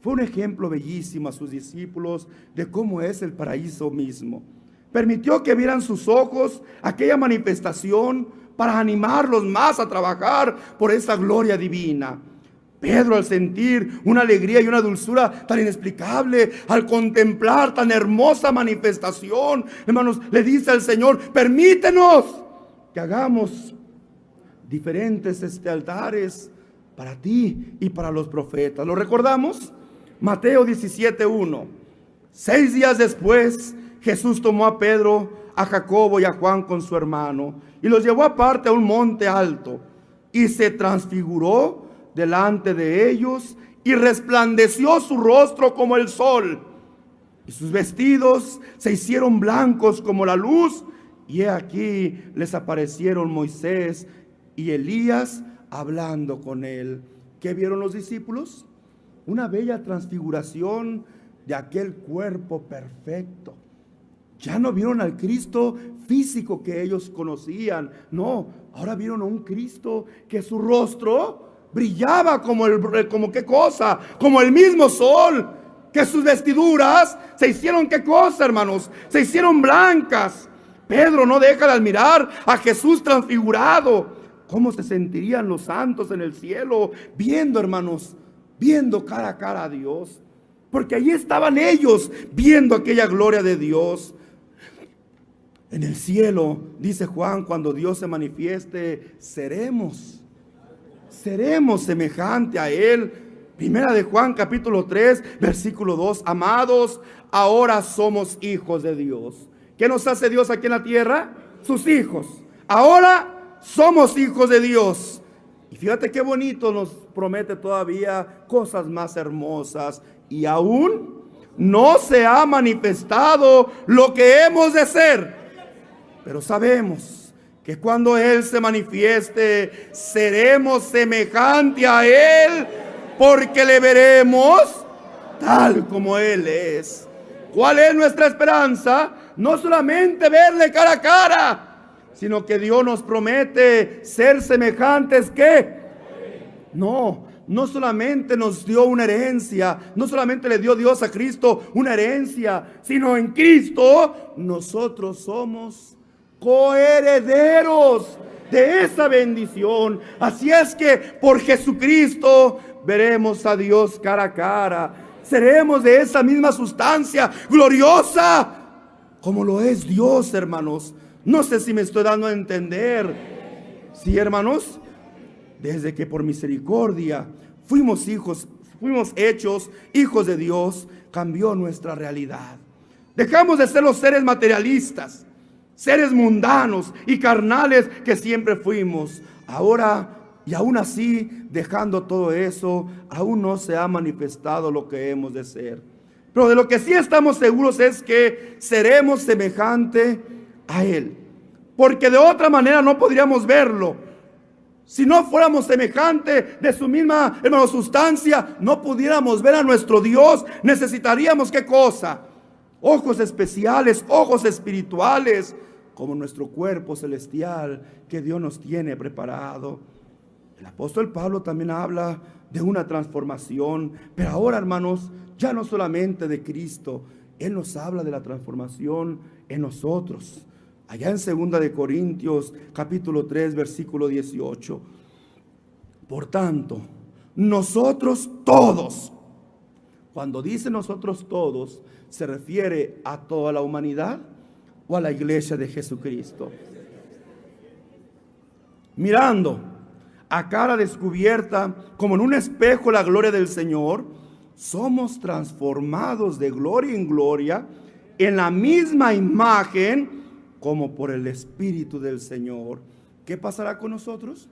Fue un ejemplo bellísimo a sus discípulos de cómo es el paraíso mismo. Permitió que vieran sus ojos aquella manifestación para animarlos más a trabajar por esa gloria divina. Pedro, al sentir una alegría y una dulzura tan inexplicable, al contemplar tan hermosa manifestación, hermanos, le dice al Señor: permítenos que hagamos diferentes altares para ti y para los profetas. ¿Lo recordamos? Mateo 17:1. 6 días después, Jesús tomó a Pedro, a Jacobo y a Juan con su hermano, y los llevó aparte a un monte alto, y se transfiguró delante de ellos, y resplandeció su rostro como el sol, y sus vestidos se hicieron blancos como la luz. Y he aquí les aparecieron Moisés y Elías hablando con él. ¿Qué vieron los discípulos? Una bella transfiguración de aquel cuerpo perfecto. Ya no vieron al Cristo físico que ellos conocían. No, ahora vieron a un Cristo que su rostro brillaba como qué cosa, como el mismo sol. Que sus vestiduras se hicieron qué cosa, hermanos, se hicieron blancas. Pedro no deja de admirar a Jesús transfigurado. ¿Cómo se sentirían los santos en el cielo viendo, hermanos, viendo cara a cara a Dios? Porque allí estaban ellos viendo aquella gloria de Dios. En el cielo, dice Juan, cuando Dios se manifieste, seremos semejante a Él. Primera de Juan, capítulo 3, versículo 2. Amados, ahora somos hijos de Dios. ¿Qué nos hace Dios aquí en la tierra? Sus hijos. Ahora somos hijos de Dios. Y fíjate qué bonito nos promete todavía cosas más hermosas. Y aún no se ha manifestado lo que hemos de ser. Pero sabemos que cuando Él se manifieste, seremos semejante a Él, porque le veremos tal como Él es. ¿Cuál es nuestra esperanza? No solamente verle cara a cara, sino que Dios nos promete ser semejantes que no solamente nos dio una herencia, no solamente le dio Dios a Cristo una herencia, sino en Cristo nosotros somos coherederos de esa bendición. Así es que por Jesucristo veremos a Dios cara a cara. Seremos de esa misma sustancia gloriosa como lo es Dios, hermanos. No sé si me estoy dando a entender. Sí, hermanos, desde que por misericordia fuimos hechos hijos de Dios, cambió nuestra realidad. Dejamos de ser los seres materialistas, seres mundanos y carnales que siempre fuimos. Ahora, y aún así, dejando todo eso, aún no se ha manifestado lo que hemos de ser. Pero de lo que sí estamos seguros es que seremos semejante a Él. Porque de otra manera no podríamos verlo. Si no fuéramos semejante de su misma, hermano, sustancia, no pudiéramos ver a nuestro Dios. Necesitaríamos ¿qué cosa? Ojos especiales, ojos espirituales, como nuestro cuerpo celestial que Dios nos tiene preparado. El apóstol Pablo también habla de una transformación, pero ahora, hermanos, ya no solamente de Cristo, Él nos habla de la transformación en nosotros. Allá en 2 de Corintios, capítulo 3, versículo 18. Por tanto, nosotros todos, cuando dice nosotros todos, ¿se refiere a toda la humanidad o a la iglesia de Jesucristo? Mirando a cara descubierta, como en un espejo, la gloria del Señor, somos transformados de gloria en gloria en la misma imagen como por el Espíritu del Señor. ¿Qué pasará con nosotros?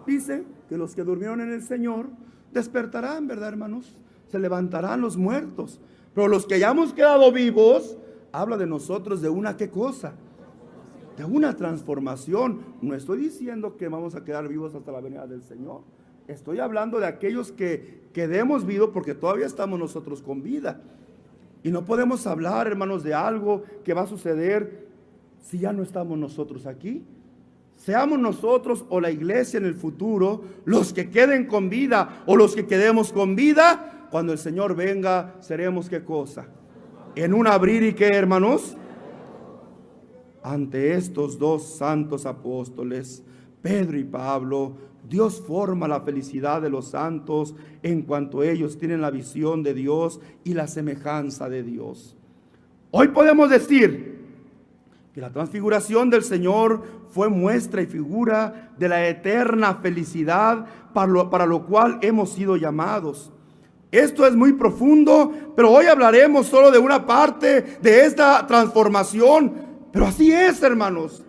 Dice que los que durmieron en el Señor despertarán, ¿verdad, hermanos? Se levantarán los muertos. Pero los que hayamos quedado vivos, habla de nosotros de una ¿qué cosa? De una transformación. No estoy diciendo que vamos a quedar vivos hasta la venida del Señor. Estoy hablando de aquellos que quedemos vivos porque todavía estamos nosotros con vida. Y no podemos hablar, hermanos, de algo que va a suceder si ya no estamos nosotros aquí. Seamos nosotros o la iglesia en el futuro, los que queden con vida o los que quedemos con vida, cuando el Señor venga, seremos ¿qué cosa? En un abrir y ¿qué, hermanos? Ante estos dos santos apóstoles, Pedro y Pablo, Dios forma la felicidad de los santos en cuanto ellos tienen la visión de Dios y la semejanza de Dios. Hoy podemos decir que la transfiguración del Señor fue muestra y figura de la eterna felicidad para lo cual hemos sido llamados. Esto es muy profundo, pero hoy hablaremos solo de una parte de esta transformación. Pero así es, hermanos.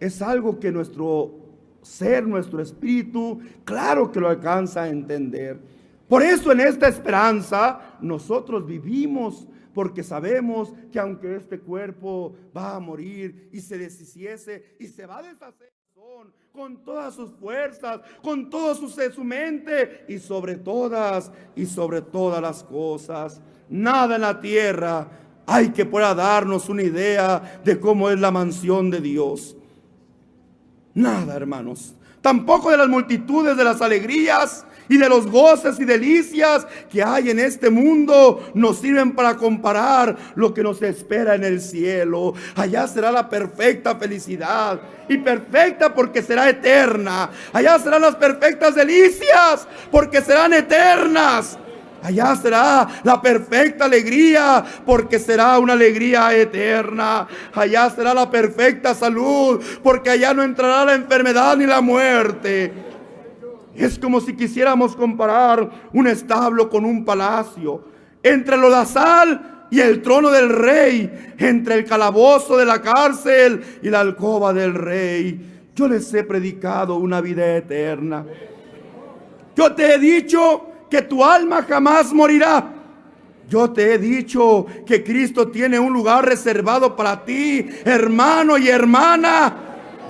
Es algo que nuestro ser, nuestro espíritu, claro que lo alcanza a entender. Por eso en esta esperanza nosotros vivimos, porque sabemos que aunque este cuerpo va a morir y se deshiciese y se va a deshacer con todas sus fuerzas, con todo su mente y sobre todas las cosas, nada en la tierra hay que pueda darnos una idea de cómo es la mansión de Dios. Nada, hermanos. Tampoco de las multitudes de las alegrías y de los goces y delicias que hay en este mundo nos sirven para comparar lo que nos espera en el cielo. Allá será la perfecta felicidad, y perfecta porque será eterna. Allá serán las perfectas delicias porque serán eternas. Allá será la perfecta alegría porque será una alegría eterna. Allá será la perfecta salud porque allá no entrará la enfermedad ni la muerte. Es como si quisiéramos comparar un establo con un palacio. Entre lo lodazal y el trono del rey, entre el calabozo de la cárcel y la alcoba del rey. Yo les he predicado una vida eterna. Yo te he dicho que tu alma jamás morirá. Yo te he dicho que Cristo tiene un lugar reservado para ti, hermano y hermana.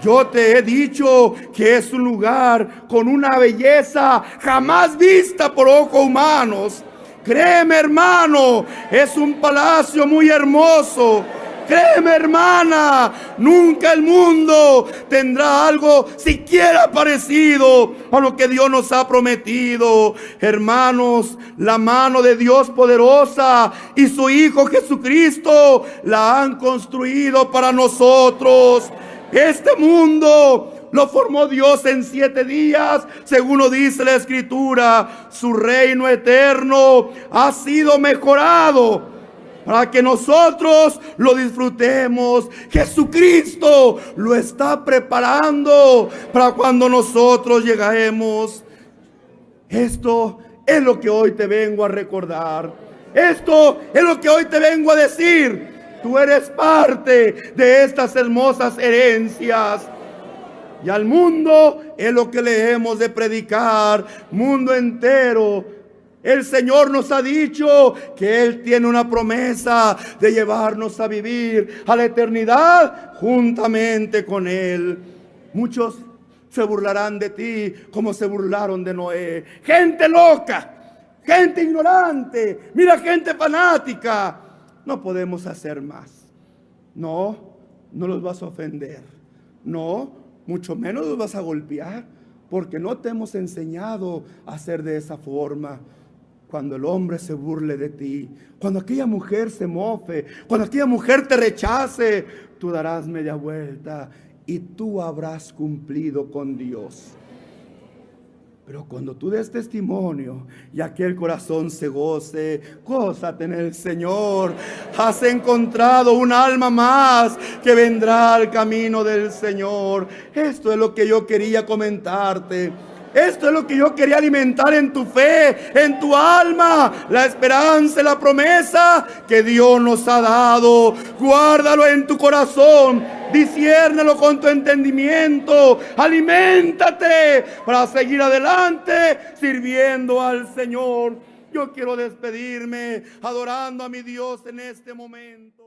Yo te he dicho que es un lugar con una belleza jamás vista por ojos humanos. Créeme, hermano, es un palacio muy hermoso. Créeme, hermana, nunca el mundo tendrá algo siquiera parecido a lo que Dios nos ha prometido. Hermanos, la mano de Dios poderosa y su Hijo Jesucristo la han construido para nosotros. Este mundo lo formó Dios en 7 días, según lo dice la Escritura. Su reino eterno ha sido mejorado para que nosotros lo disfrutemos. Jesucristo lo está preparando para cuando nosotros lleguemos. Esto es lo que hoy te vengo a recordar. Esto es lo que hoy te vengo a decir. Tú eres parte de estas hermosas herencias. Y al mundo es lo que le hemos de predicar. Mundo entero. El Señor nos ha dicho que Él tiene una promesa de llevarnos a vivir a la eternidad juntamente con Él. Muchos se burlarán de ti como se burlaron de Noé. Gente loca, gente ignorante, mira, gente fanática. No podemos hacer más. No los vas a ofender. No, mucho menos los vas a golpear, porque no te hemos enseñado a hacer de esa forma. Cuando el hombre se burle de ti, cuando aquella mujer se mofe, cuando aquella mujer te rechace, tú darás media vuelta y tú habrás cumplido con Dios. Pero cuando tú des testimonio y aquel corazón se goce, gózate en el Señor. Has encontrado un alma más que vendrá al camino del Señor. Esto es lo que yo quería comentarte. Esto es lo que yo quería alimentar en tu fe, en tu alma, la esperanza y la promesa que Dios nos ha dado. Guárdalo en tu corazón, disciérnelo con tu entendimiento, aliméntate para seguir adelante sirviendo al Señor. Yo quiero despedirme adorando a mi Dios en este momento.